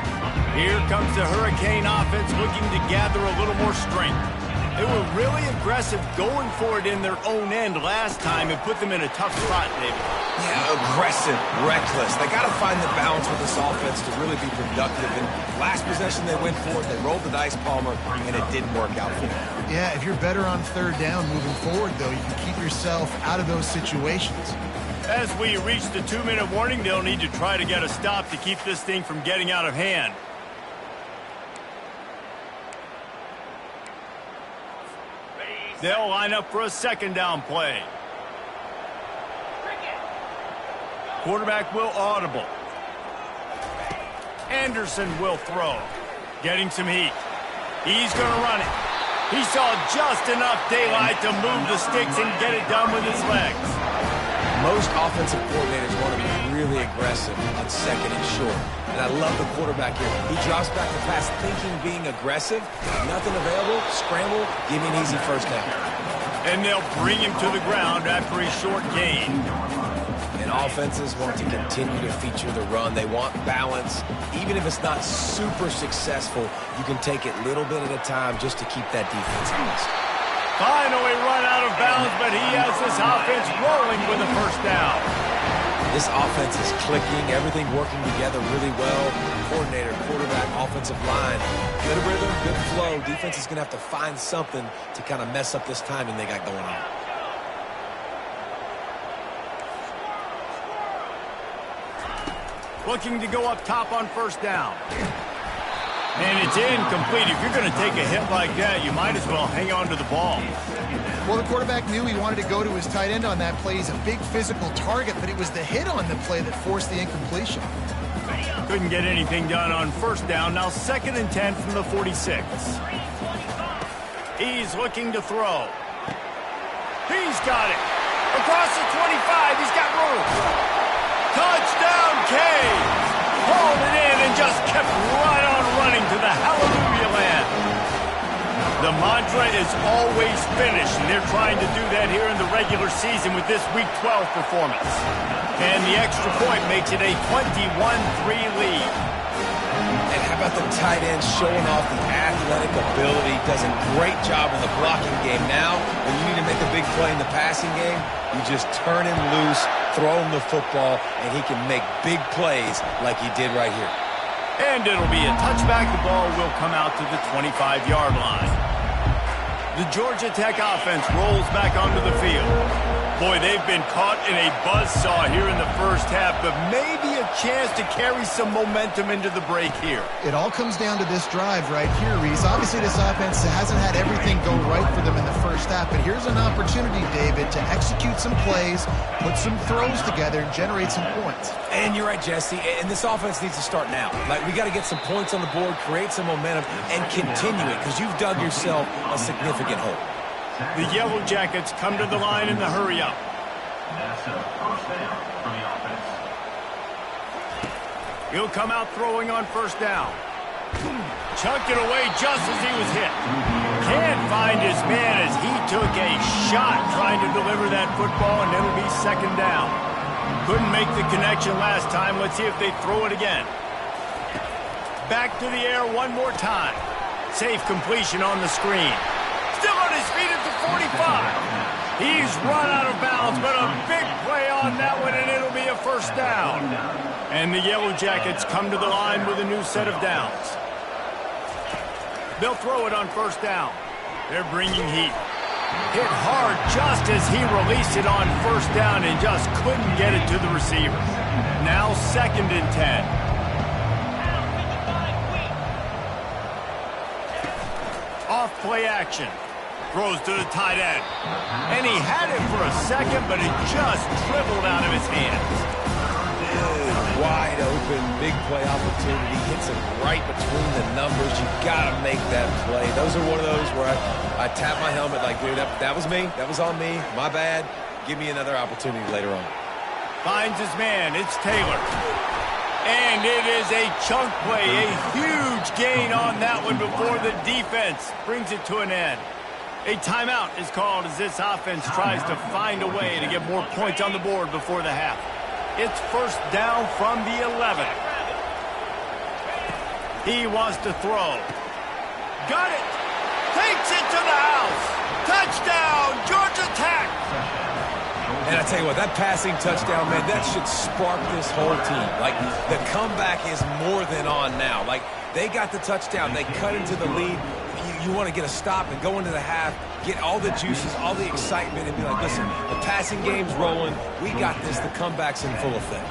Here comes the Hurricane offense looking to gather a little more strength. They were really aggressive going for it in their own end last time and put them in a tough spot, David. Yeah, aggressive, reckless. They got to find the balance with this offense to really be productive. And last possession they went for it, they rolled the dice, Palmer, and it didn't work out for them. Yeah, if you're better on third down moving forward, though, you can keep yourself out of those situations. As we reach the 2-minute warning, they'll need to try to get a stop to keep this thing from getting out of hand. They'll line up for a second down play. Quarterback will audible. Anderson will throw. Getting some heat. He's going to run it. He saw just enough daylight to move the sticks and get it done with his legs. Most offensive coordinators want to be really aggressive on second and short. And I love the quarterback here. He drops back to pass thinking being aggressive. Nothing available. Scramble. Give me an easy first down. And they'll bring him to the ground after a short gain. And offenses want to continue to feature the run. They want balance. Even if it's not super successful, you can take it little bit at a time just to keep that defense honest. Finally run out of bounds, but he has this offense rolling with a first down. This offense is clicking, everything working together really well. Coordinator, quarterback, offensive line. Good rhythm, good flow. Defense is going to have to find something to kind of mess up this timing they got going on. Looking to go up top on first down. And it's incomplete. If you're going to take a hit like that, you might as well hang on to the ball. Well, the quarterback knew he wanted to go to his tight end on that play. He's a big physical target, but it was the hit on the play that forced the incompletion. Couldn't get anything done on first down. Now 2nd and 10 from the 46. He's looking to throw. He's got it. Across the 25. He's got room. Touchdown, Canes. Hauled it in and just kept right on running to the hallelujah land. The mantra is always finish, and they're trying to do that here in the regular season with this Week 12 performance. And the extra point makes it a 21-3 lead. And how about the tight end showing off the athletic ability? Does a great job in the blocking game. Now, when you need to make a big play in the passing game, you just turn him loose, throw him the football, and he can make big plays like he did right here. And it'll be a touchback. The ball will come out to the 25-yard line. The Georgia Tech offense rolls back onto the field. Boy, they've been caught in a buzzsaw here in the first half, but maybe a chance to carry some momentum into the break here. It all comes down to this drive right here, Reese. Obviously, this offense hasn't had everything go right for them in the first half, but here's an opportunity, David, to execute some plays, put some throws together, and generate some points. And you're right, Jesse, and this offense needs to start now. Like, we got to get some points on the board, create some momentum, and continue it, because you've dug yourself a significant hole. The Yellow Jackets come to the line in the hurry-up. That's a first down for the offense. He'll come out throwing on first down. Chucked it away just as he was hit. Can't find his man as he took a shot trying to deliver that football, and it'll be 2nd down. Couldn't make the connection last time. Let's see if they throw it again. Back to the air one more time. Safe completion on the screen. Still on his feet at the 45. He's run out of bounds, but a big play on that one, and it'll be a first down. And the Yellow Jackets come to the line with a new set of downs. They'll throw it on first down. They're bringing heat. Hit hard just as he released it on first down and just couldn't get it to the receiver. Now 2nd and 10. Off play action. Throws to the tight end. And he had it for a second, but it just dribbled out of his hands. Wide open, big play opportunity. Hits him right between the numbers. You got to make that play. Those are one of those where I tap my helmet like, dude, that was me. That was on me. My bad. Give me another opportunity later on. Finds his man. It's Taylor. And it is a chunk play. A huge gain on that one before the defense brings it to an end. A timeout is called as this offense tries to find a way to get more points on the board before the half. It's first down from the 11. He wants to throw. Got it. Takes it to the house. Touchdown, Georgia Tech. And I tell you what, that passing touchdown, man, that should spark this whole team. Like, the comeback is more than on now. Like, they got the touchdown. They cut into the lead. You want to get a stop and go into the half, get all the juices, all the excitement, and be like, listen, the passing game's rolling. We got this. The comeback's in full effect.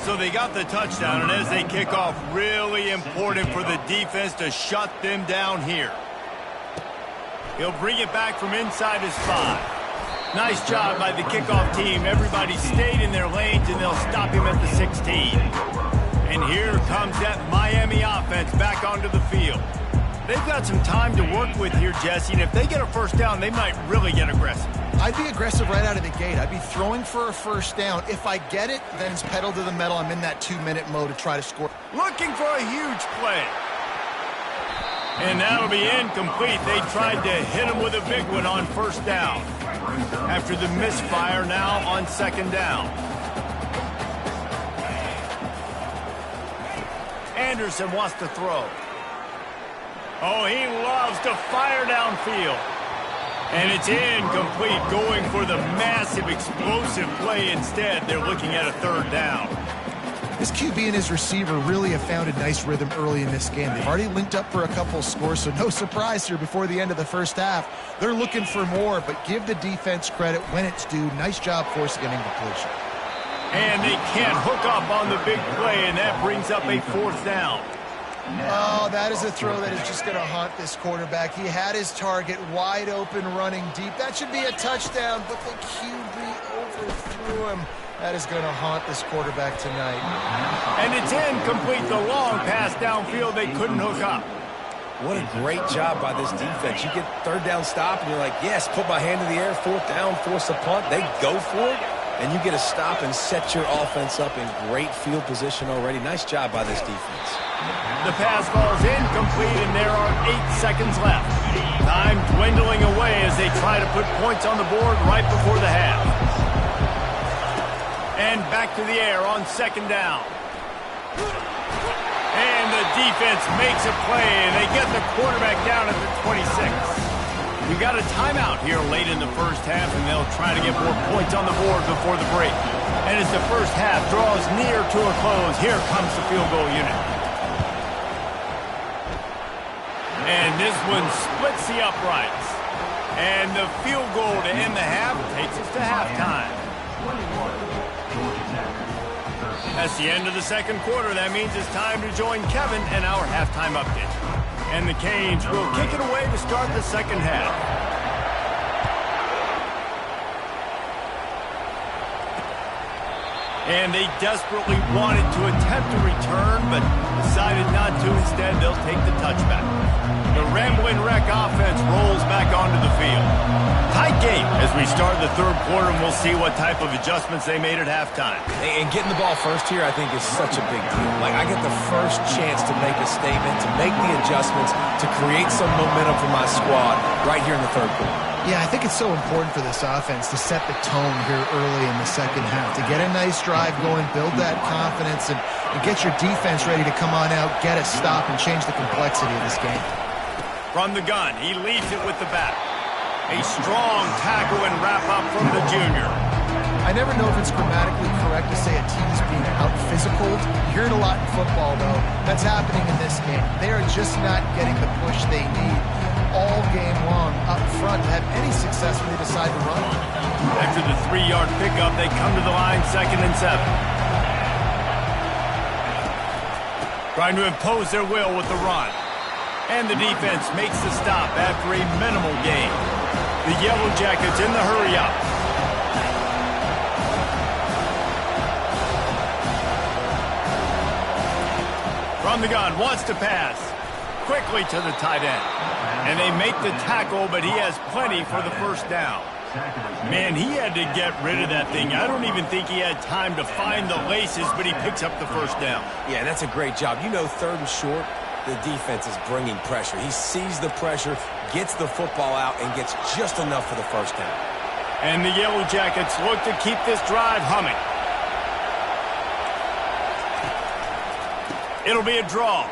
So they got the touchdown, and as they kick off, really important for the defense to shut them down here. He'll bring it back from inside his 5. Nice job by the kickoff team. Everybody stayed in their lanes, and they'll stop him at the 16. And here comes that Miami offense back onto the field. They've got some time to work with here, Jesse, and if they get a first down, they might really get aggressive. I'd be aggressive right out of the gate. I'd be throwing for a first down. If I get it, then it's pedal to the metal. I'm in that 2-minute mode to try to score. Looking for a huge play. And that'll be incomplete. They tried to hit him with a big one on first down. After the misfire, now on 2nd down. Anderson wants to throw. Oh, he loves to fire downfield. And it's incomplete, going for the massive explosive play instead. They're looking at a 3rd down. This QB and his receiver really have found a nice rhythm early in this game. They've already linked up for a couple scores, so no surprise here before the end of the first half. They're looking for more, but give the defense credit when it's due. Nice job forcing an incompletion. And they can't hook up on the big play, and that brings up a 4th down. Oh, that is a throw that is just going to haunt this quarterback. He had his target wide open running deep. That should be a touchdown, but the QB overthrew him. That is going to haunt this quarterback tonight. And it's incomplete. The long pass downfield, they couldn't hook up. What a great job by this defense. You get 3rd down stop, and you're like, yes, put my hand in the air, 4th down, force a punt. They go for it, and you get a stop and set your offense up in great field position already. Nice job by this defense. The pass falls incomplete, and there are 8 seconds left. Time dwindling away as they try to put points on the board right before the half. And back to the air on 2nd down. And the defense makes a play, and they get the quarterback down at the 26. We got a timeout here late in the first half, and they'll try to get more points on the board before the break. And as the first half draws near to a close, here comes the field goal unit. And this one splits the uprights. And the field goal to end the half takes us to halftime. That's the end of the 2nd quarter. That means it's time to join Kevin and our halftime update. And the Canes will kick it away to start the 2nd half. And they desperately wanted to attempt a return, but decided not to. Instead, they'll take the touchback. The Ramblin' Wreck offense rolls back onto the field. Tight game as we start the 3rd quarter, and we'll see what type of adjustments they made at halftime. And getting the ball first here, I think, is such a big deal. Like, I get the first chance to make a statement, to make the adjustments, to create some momentum for my squad right here in the 3rd quarter. Yeah, I think it's so important for this offense to set the tone here early in the 2nd half, to get a nice drive going, build that confidence, and get your defense ready to come on out, get a stop, and change the complexity of this game. From the gun, he leads it with the back. A strong tackle and wrap-up from the junior. I never know if it's grammatically correct to say a team is being out-physicaled. You hear it a lot in football, though. That's happening in this game. They are just not getting the push they need. all game long up front to have any success when they decide to run. After the 3-yard pickup, they come to the line 2nd and 7. Trying to impose their will with the run. And the defense makes the stop after a minimal gain. The Yellow Jackets in the hurry-up. From the gun, wants to pass. Quickly to the tight end. And they make the tackle, but he has plenty for the first down. Man, he had to get rid of that thing. I don't even think he had time to find the laces, but he picks up the first down. Yeah, that's a great job. You know, 3rd and short, the defense is bringing pressure. He sees the pressure, gets the football out, and gets just enough for the first down. And the Yellow Jackets look to keep this drive humming. It'll be a draw.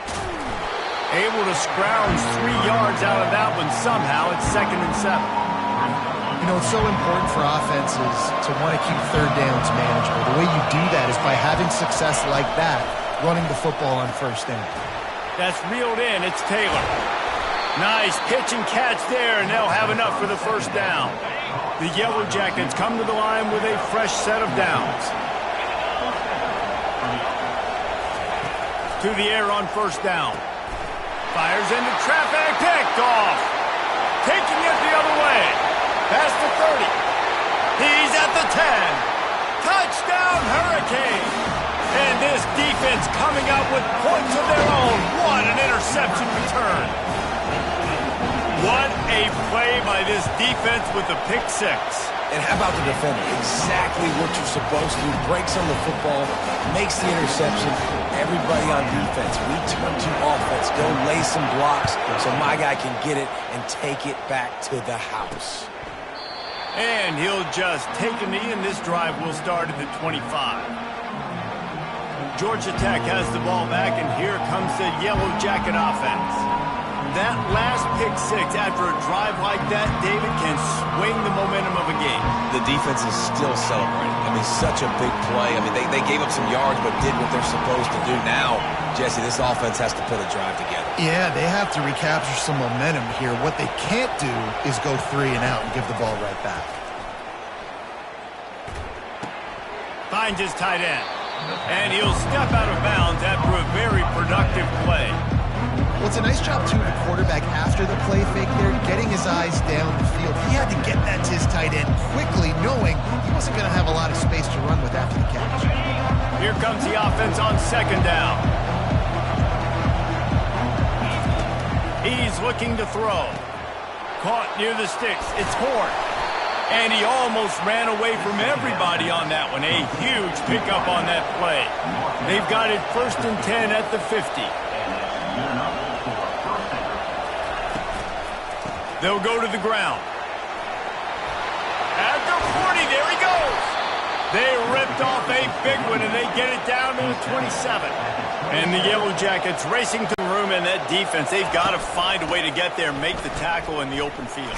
Able to scrounge 3 yards out of that one somehow. It's 2nd and 7. You know, it's so important for offenses to want to keep 3rd downs manageable. The way you do that is by having success like that, running the football on 1st down. That's reeled in. It's Taylor. Nice pitch and catch there, and they'll have enough for the first down. The Yellow Jackets come to the line with a fresh set of downs. To the air on 1st down. Fires into traffic, picked off. Taking it the other way. Past the 30. He's at the 10. Touchdown, Hurricane. And this defense coming out with points of their own. What an interception return. What a play by this defense with the pick 6. And how about the defender? Exactly what you're supposed to do. Breaks on the football, makes the interception. Everybody on defense, we turn to offense. Go lay some blocks so my guy can get it and take it back to the house. And he'll just take a knee, and this drive will start at the 25. Georgia Tech has the ball back, and here comes the Yellow Jacket offense. That last pick 6 after a drive like that, David, can swing the momentum of a game. The defense is still celebrating. I mean, such a big play. I mean, they gave up some yards but did what they're supposed to do. Now, Jesse, this offense has to put a drive together. Yeah, they have to recapture some momentum here. What they can't do is go 3 and out and give the ball right back. Finds his tight end. And he'll step out of bounds after a very productive play. Well, it's a nice job, too, of the quarterback after the play fake there, getting his eyes down the field. He had to get that to his tight end quickly, knowing he wasn't going to have a lot of space to run with after the catch. Here comes the offense on 2nd down. He's looking to throw. Caught near the sticks. It's Horn. And he almost ran away from everybody on that one. A huge pickup on that play. They've got it 1st and 10 at the 50. They'll go to the ground. At the 40, there he goes. They ripped off a big one, and they get it down to the 27. And the Yellow Jackets racing to the room, and that defense, they've got to find a way to get there and make the tackle in the open field.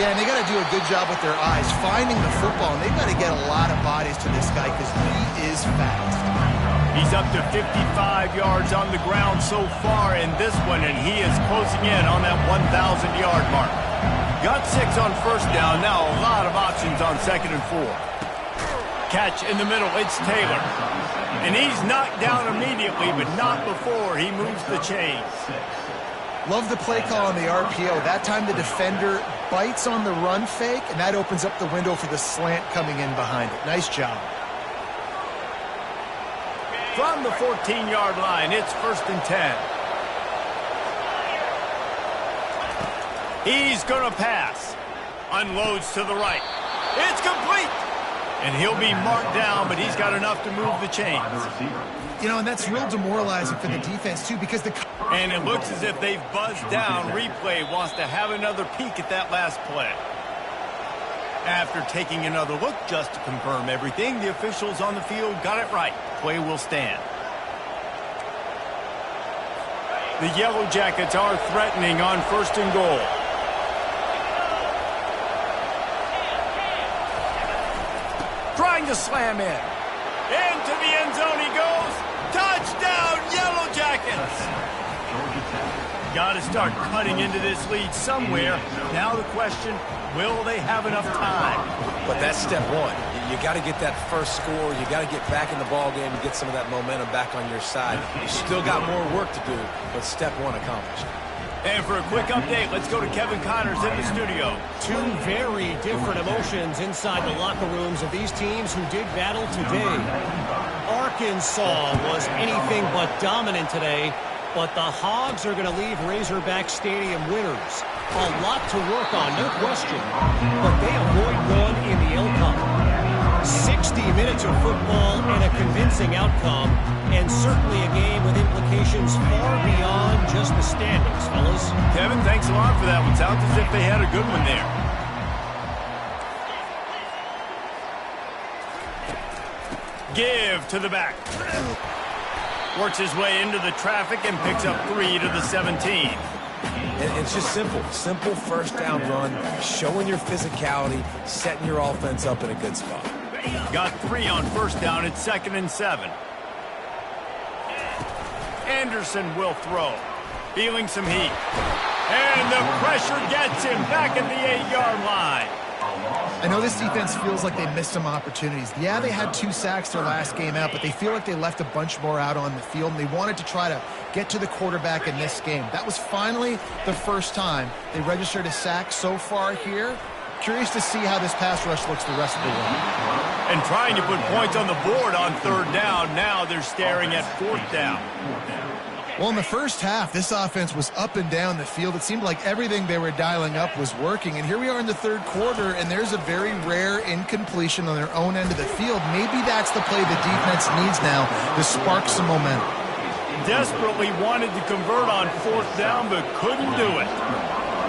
Yeah, and they got to do a good job with their eyes, finding the football, and they've got to get a lot of bodies to this guy because he is fast. He's up to 55 yards on the ground so far in this one, and he is closing in on that 1,000-yard mark. Got 6 on 1st down. Now a lot of options on 2nd and 4. Catch in the middle. It's Taylor. And he's knocked down immediately, but not before he moves the chains. Love the play call on the RPO. That time the defender bites on the run fake, and that opens up the window for the slant coming in behind it. Nice job. From the 14-yard line, it's 1st and 10. He's going to pass. Unloads to the right. It's complete. And he'll be marked down, but he's got enough to move the chains. You know, and that's real demoralizing for the defense, too, because And it looks as if they've buzzed down. Replay wants to have another peek at that last play. After taking another look just to confirm everything, the officials on the field got it right. Play will stand. The Yellow Jackets are threatening on 1st and goal. Trying to slam in. Into the end zone he goes. Touchdown, Yellow Jackets! got to start cutting into this lead somewhere. Now the question, will they have enough time? But that's step one. You got to get that first score. You got to get back in the ball game and get some of that momentum back on your side. You still got more work to do, but step one accomplished. And for a quick update, let's go to Kevin Connors in the studio. Two very different emotions inside the locker rooms of these teams who did battle today. Arkansas was anything but dominant today, but the Hogs are going to leave Razorback Stadium winners. A lot to work on, no question, but they avoid one in the L-Cup. 60 minutes of football and a convincing outcome, and certainly a game with implications far beyond just the standings, fellas. Kevin, thanks a lot for that one. Sounds as if they had a good one there. Give to the back. Works his way into the traffic and picks up 3 to the 17. And it's just simple. Simple first down run, showing your physicality, setting your offense up in a good spot. Got 3 on first down. It's 2nd and 7. Anderson will throw. Feeling some heat. And the pressure gets him back at the 8-yard line. I know this defense feels like they missed some opportunities. Yeah, they had 2 sacks their last game out, but they feel like they left a bunch more out on the field, and they wanted to try to get to the quarterback in this game. That was finally the first time they registered a sack so far here. Curious to see how this pass rush looks the rest of the way. And trying to put points on the board on 3rd down. Now they're staring at 4th down. Well, in the first half, this offense was up and down the field. It seemed like everything they were dialing up was working. And here we are in the 3rd quarter, and there's a very rare incompletion on their own end of the field. Maybe that's the play the defense needs now to spark some momentum. Desperately wanted to convert on 4th down, but couldn't do it.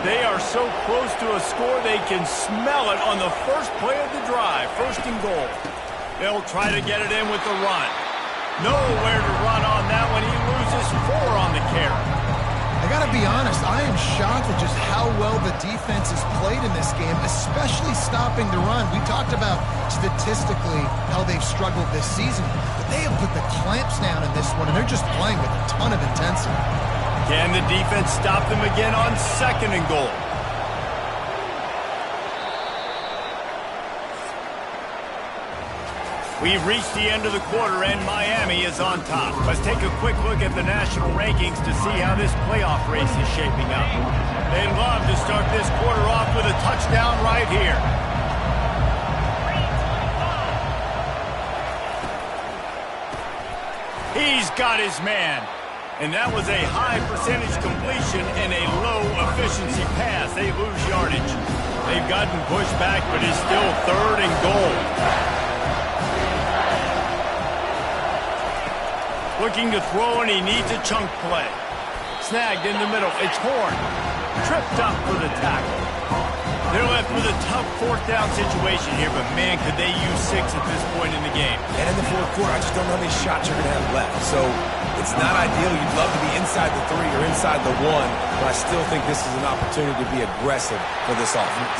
They are so close to a score, they can smell it on the first play of the drive. 1st and goal. They'll try to get it in with the run. Nowhere to run on that one. He loses 4 on the carry. I got to be honest, I am shocked at just how well the defense has played in this game, especially stopping the run. We talked about statistically how they've struggled this season, but they have put the clamps down in this one, and they're just playing with a ton of intensity. Can the defense stop them again on 2nd and goal? We've reached the end of the quarter, and Miami is on top. Let's take a quick look at the national rankings to see how this playoff race is shaping up. They'd love to start this quarter off with a touchdown right here. He's got his man. And that was a high percentage completion and a low efficiency pass. They lose yardage. They've gotten pushed back, but it's still 3rd and goal. Looking to throw, and he needs a chunk play. Snagged in the middle. It's Horn. Tripped up for the tackle. They're left with a tough 4th down situation here, but man, could they use 6 at this point in the game. And in the 4th quarter, I just don't know how many shots you're going to have left. So it's not ideal. You'd love to be inside the 3 or inside the 1, but I still think this is an opportunity to be aggressive for this offense.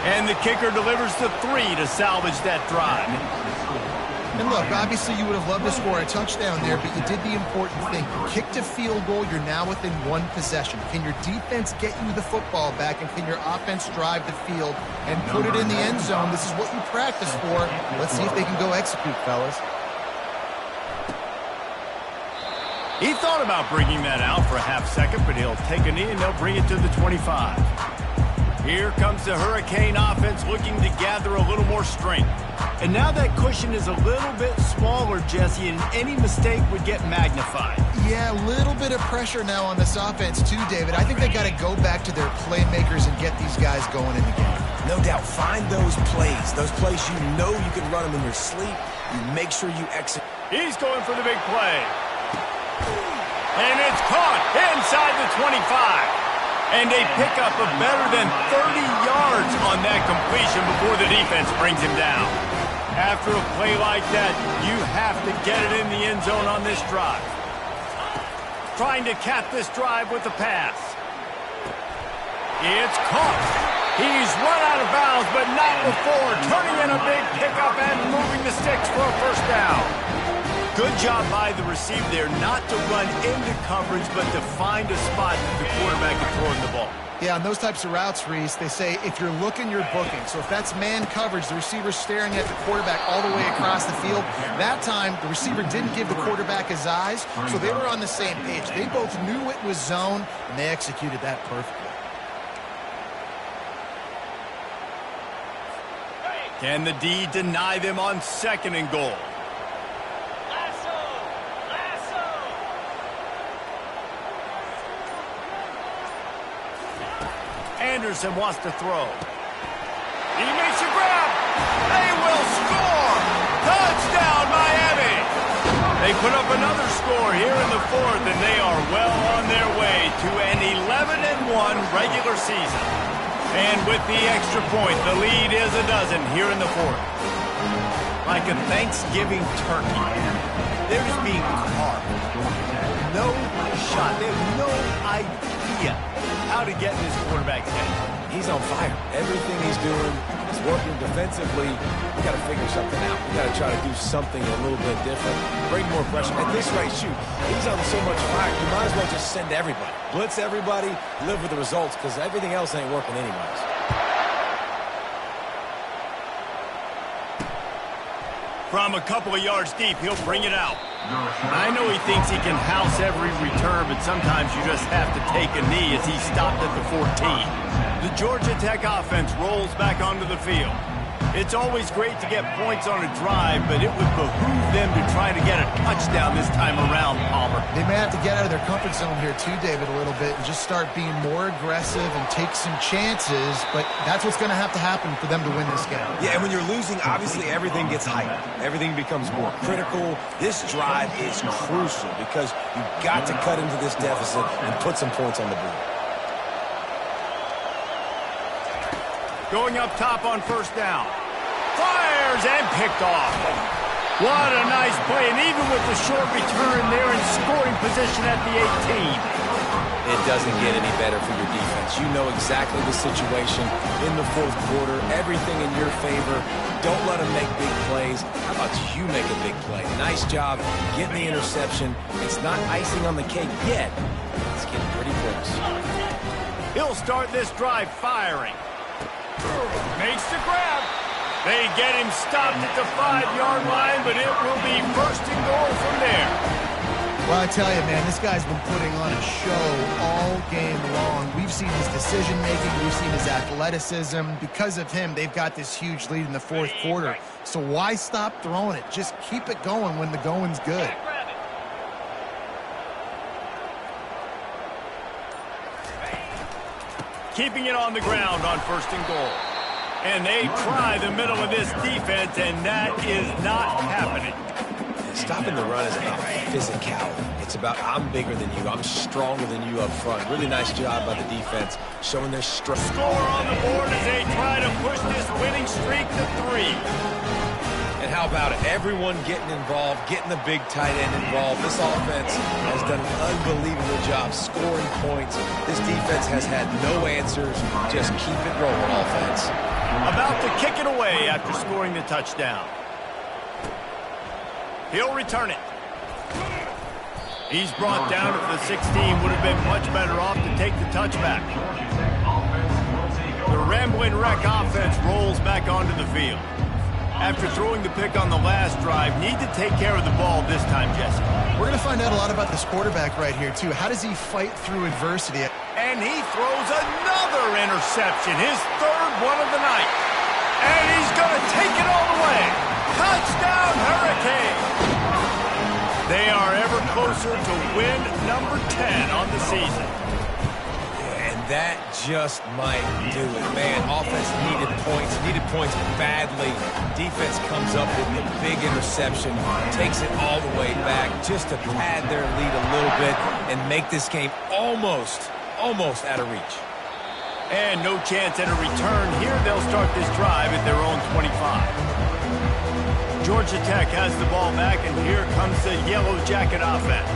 And the kicker delivers the 3 to salvage that drive. And look, obviously you would have loved to score a touchdown there, but you did the important thing. You kicked a field goal, you're now within 1 possession. Can your defense get you the football back, and can your offense drive the field and put it in the end zone? This is what you practice for. Let's see if they can go execute, fellas. He thought about bringing that out for a half second, but he'll take a knee and they'll bring it to the 25. Here comes the Hurricane offense looking to gather a little more strength. And now that cushion is a little bit smaller, Jesse, and any mistake would get magnified. Yeah, a little bit of pressure now on this offense too, David. I think they got to go back to their playmakers and get these guys going in the game. No doubt. Find those plays you know you can run them in your sleep. You make sure you execute. He's going for the big play. And it's caught inside the 25. And they pick up a better than 30 yards on that completion before the defense brings him down. After a play like that, you have to get it in the end zone on this drive. Trying to cap this drive with the pass. It's caught. He's run out of bounds, but not before turning in a big pickup and moving the sticks for a 1st down. Good job by the receiver there not to run into coverage, but to find a spot that the quarterback can throw in the ball. Yeah, on those types of routes, Reese, they say if you're looking, you're booking. So if that's man coverage, the receiver's staring at the quarterback all the way across the field. That time, the receiver didn't give the quarterback his eyes, so they were on the same page. They both knew it was zone, and they executed that perfectly. Can the D deny them on 2nd and goal? Anderson wants to throw. He makes a grab. They will score. Touchdown, Miami. They put up another score here in the 4th, and they are well on their way to an 11-1 regular season. And with the extra point, the lead is a dozen here in the 4th. Like a Thanksgiving turkey, they're just being carved. No shot. They have no idea how to get in this quarterback's head. He's on fire. Everything he's doing is working defensively. We got to figure something out. We got to try to do something a little bit different. Bring more pressure. At this rate, shoot, he's on so much fire. You might as well just send everybody. Blitz everybody, live with the results, because everything else ain't working anyways. From a couple of yards deep, he'll bring it out. I know he thinks he can house every return, but sometimes you just have to take a knee as he's stopped at the 14. The Georgia Tech offense rolls back onto the field. It's always great to get points on a drive, but it would behoove them to try to get a touchdown this time around, Palmer. They may have to get out of their comfort zone here too, David, a little bit and just start being more aggressive and take some chances, but that's what's going to have to happen for them to win this game. Yeah, and when you're losing, obviously everything gets heightened. Everything becomes more critical. This drive is crucial because you've got to cut into this deficit and put some points on the board. Going up top on 1st down. Fires and picked off. What a nice play, and even with the short return, they're in scoring position at the 18. It doesn't get any better for your defense. You know exactly the situation in the 4th quarter, everything in your favor. Don't let them make big plays. How about you make a big play? Nice job getting the interception. It's not icing on the cake yet. It's getting pretty close. He'll start this drive firing. Makes the grab. They get him stopped at the 5-yard line, but it will be 1st and goal from there. Well, I tell you, man, this guy's been putting on a show all game long. We've seen his decision-making. We've seen his athleticism. Because of him, they've got this huge lead in the 4th quarter. So why stop throwing it? Just keep it going when the going's good. Keeping it on the ground on 1st and goal. And they try the middle of this defense, and that is not happening. Stopping the run is about physicality. It's about I'm bigger than you. I'm stronger than you up front. Really nice job by the defense showing their strength. Score on the board as they try to push this winning streak to 3. And how about it? Everyone getting involved, getting the big tight end involved. This offense has done an unbelievable job scoring points. This defense has had no answers. Just keep it rolling, offense. About to kick it away after scoring the touchdown. He'll return it. He's brought down at the 16. Would have been much better off to take the touchback. The Rambling Wreck offense rolls back onto the field. After throwing the pick on the last drive, need to take care of the ball this time, Jesse. We're going to find out a lot about this quarterback right here, too. How does he fight through adversity? And he throws another interception, his 3rd one of the night. And he's going to take it all the way. Touchdown, Hurricane! They are ever closer to win number 10 on the season. And that just might do it. Man, offense needed points badly. Defense comes up with the big interception, takes it all the way back just to pad their lead a little bit and make this game almost out of reach. And no chance at a return here. They'll start this drive at their own 25. Georgia Tech has the ball back, and here comes the Yellow Jacket offense.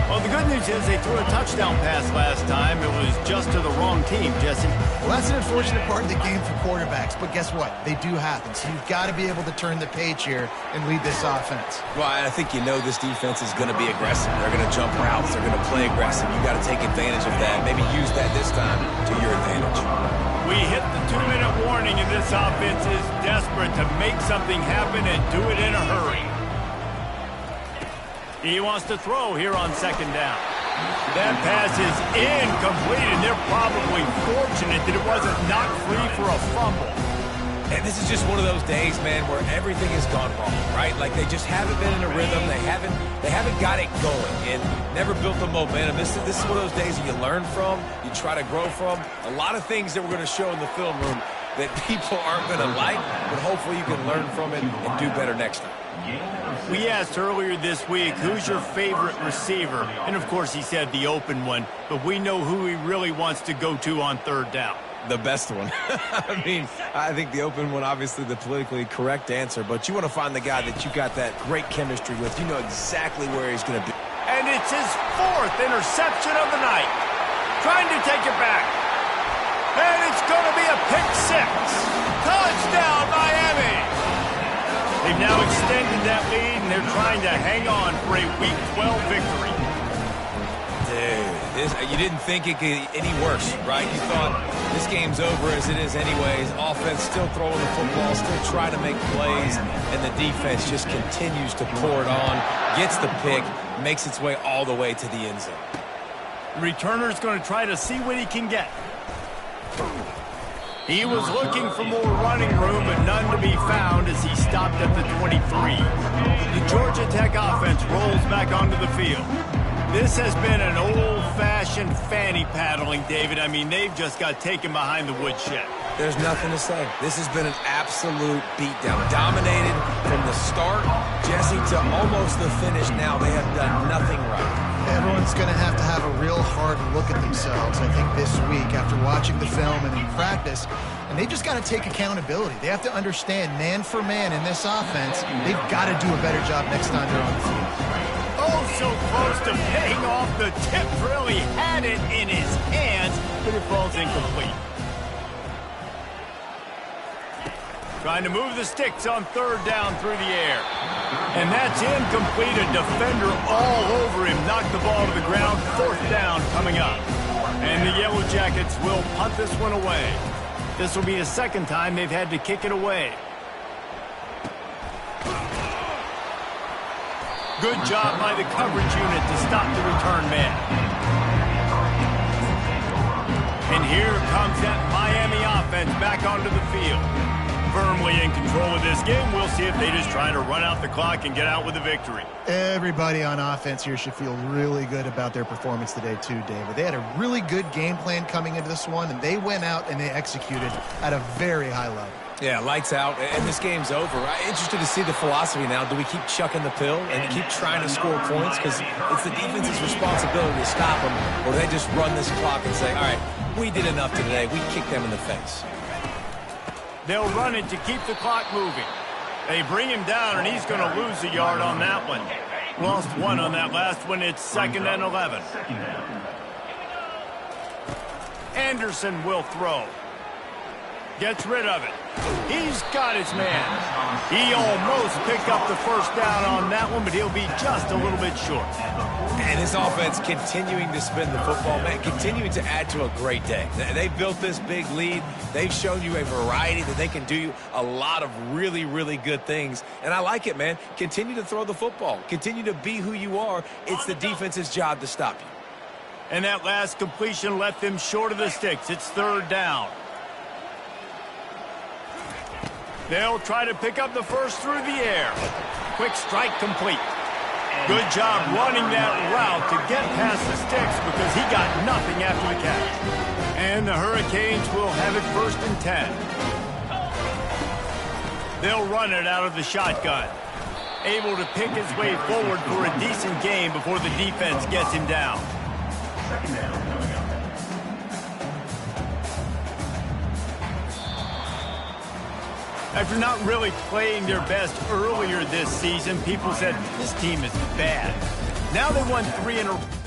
Well, the good news is they threw a touchdown pass last time. It was just to the wrong team, Jesse. Well, that's an unfortunate part of the game for quarterbacks, but guess what? They do happen, so you've got to be able to turn the page here and lead this offense. Well, I think you know this defense is going to be aggressive. They're going to jump routes. They're going to play aggressive. You got to take advantage of that. Maybe use that this time to your advantage. We hit the 2-minute warning, and this offense is desperate to make something happen and do it in a hurry. He wants to throw here on second down. That pass is incomplete, and they're probably fortunate that it wasn't knocked free for a fumble. And this is just one of those days, man, where everything has gone wrong, right? Like they just haven't been in a rhythm. They haven't got it going and never built the momentum. This is one of those days that you learn from, you try to grow from. A lot of things that we're going to show in the film room that people aren't going to like, but hopefully you can learn from it and do better next time. We asked earlier this week, who's your favorite receiver? And, of course, he said the open one, but we know who he really wants to go to on third down. The best one. I mean, I think the open one, obviously the politically correct answer, but you want to find the guy that you got that great chemistry with. You know exactly where he's going to be. And it's his 4th interception of the night. Trying to take it back. And it's going to be a pick 6. Touchdown, Miami. They've now extended that lead, and they're trying to hang on for a Week 12 victory. Dude, you didn't think it could get any worse, right? You thought this game's over as it is anyways. Offense still throwing the football, still trying to make plays, and the defense just continues to pour it on, gets the pick, makes its way all the way to the end zone. Returner's going to try to see what he can get. He was looking for more running room, but none to be found as he stopped at the 23. The Georgia Tech offense rolls back onto the field. This has been an old-fashioned fanny paddling, David. I mean, they've just got taken behind the woodshed. There's nothing to say. This has been an absolute beatdown. Dominated from the start, Jesse, to almost the finish now. They have done nothing right. Everyone's going to have a real hard look at themselves, I think, this week after watching the film and in practice. And they've just got to take accountability. They have to understand, man for man in this offense, they've got to do a better job next time they're on the field. Oh, so close to paying off. The tip really had it in his hands, but it falls incomplete. Trying to move the sticks on third down through the air. And that's incomplete. A defender all over him. Knocked the ball to the ground. 4th down coming up. And the Yellow Jackets will punt this one away. This will be the second time they've had to kick it away. Good job by the coverage unit to stop the return man. And here comes that Miami offense back onto the field. Firmly in control of this game. We'll see if they just try to run out the clock and get out with a victory. Everybody on offense here should feel really good about their performance today too, David. They had a really good game plan coming into this one, and they went out and they executed at a very high level. Yeah, lights out, and this game's over. I'm interested to see the philosophy now. Do we keep chucking the pill and keep trying to score points? Because it's the defense's responsibility to stop them, or they just run this clock and say, all right, we did enough today. We kicked them in the face. They'll run it to keep the clock moving. They bring him down, and he's going to lose a yard on that one. Lost 1 on that last one. It's 2nd and 11. Anderson will throw. Gets rid of it. He's got his man. He almost picked up the first down on that one, but he'll be just a little bit short. And his offense continuing to spin the football, man, continuing to add to a great day. They've built this big lead. They've shown you a variety that they can do a lot of really, really good things. And I like it, man. Continue to throw the football. Continue to be who you are. It's the defense's job to stop you. And that last completion left them short of the sticks. It's 3rd down. They'll try to pick up the first through the air. Quick strike complete. Good job running that route to get past the sticks because he got nothing after the catch. And the Hurricanes will have it 1st and 10. They'll run it out of the shotgun. Able to pick his way forward for a decent game before the defense gets him down. After not really playing their best earlier this season, people said, this team is bad. Now they won 3 in a row.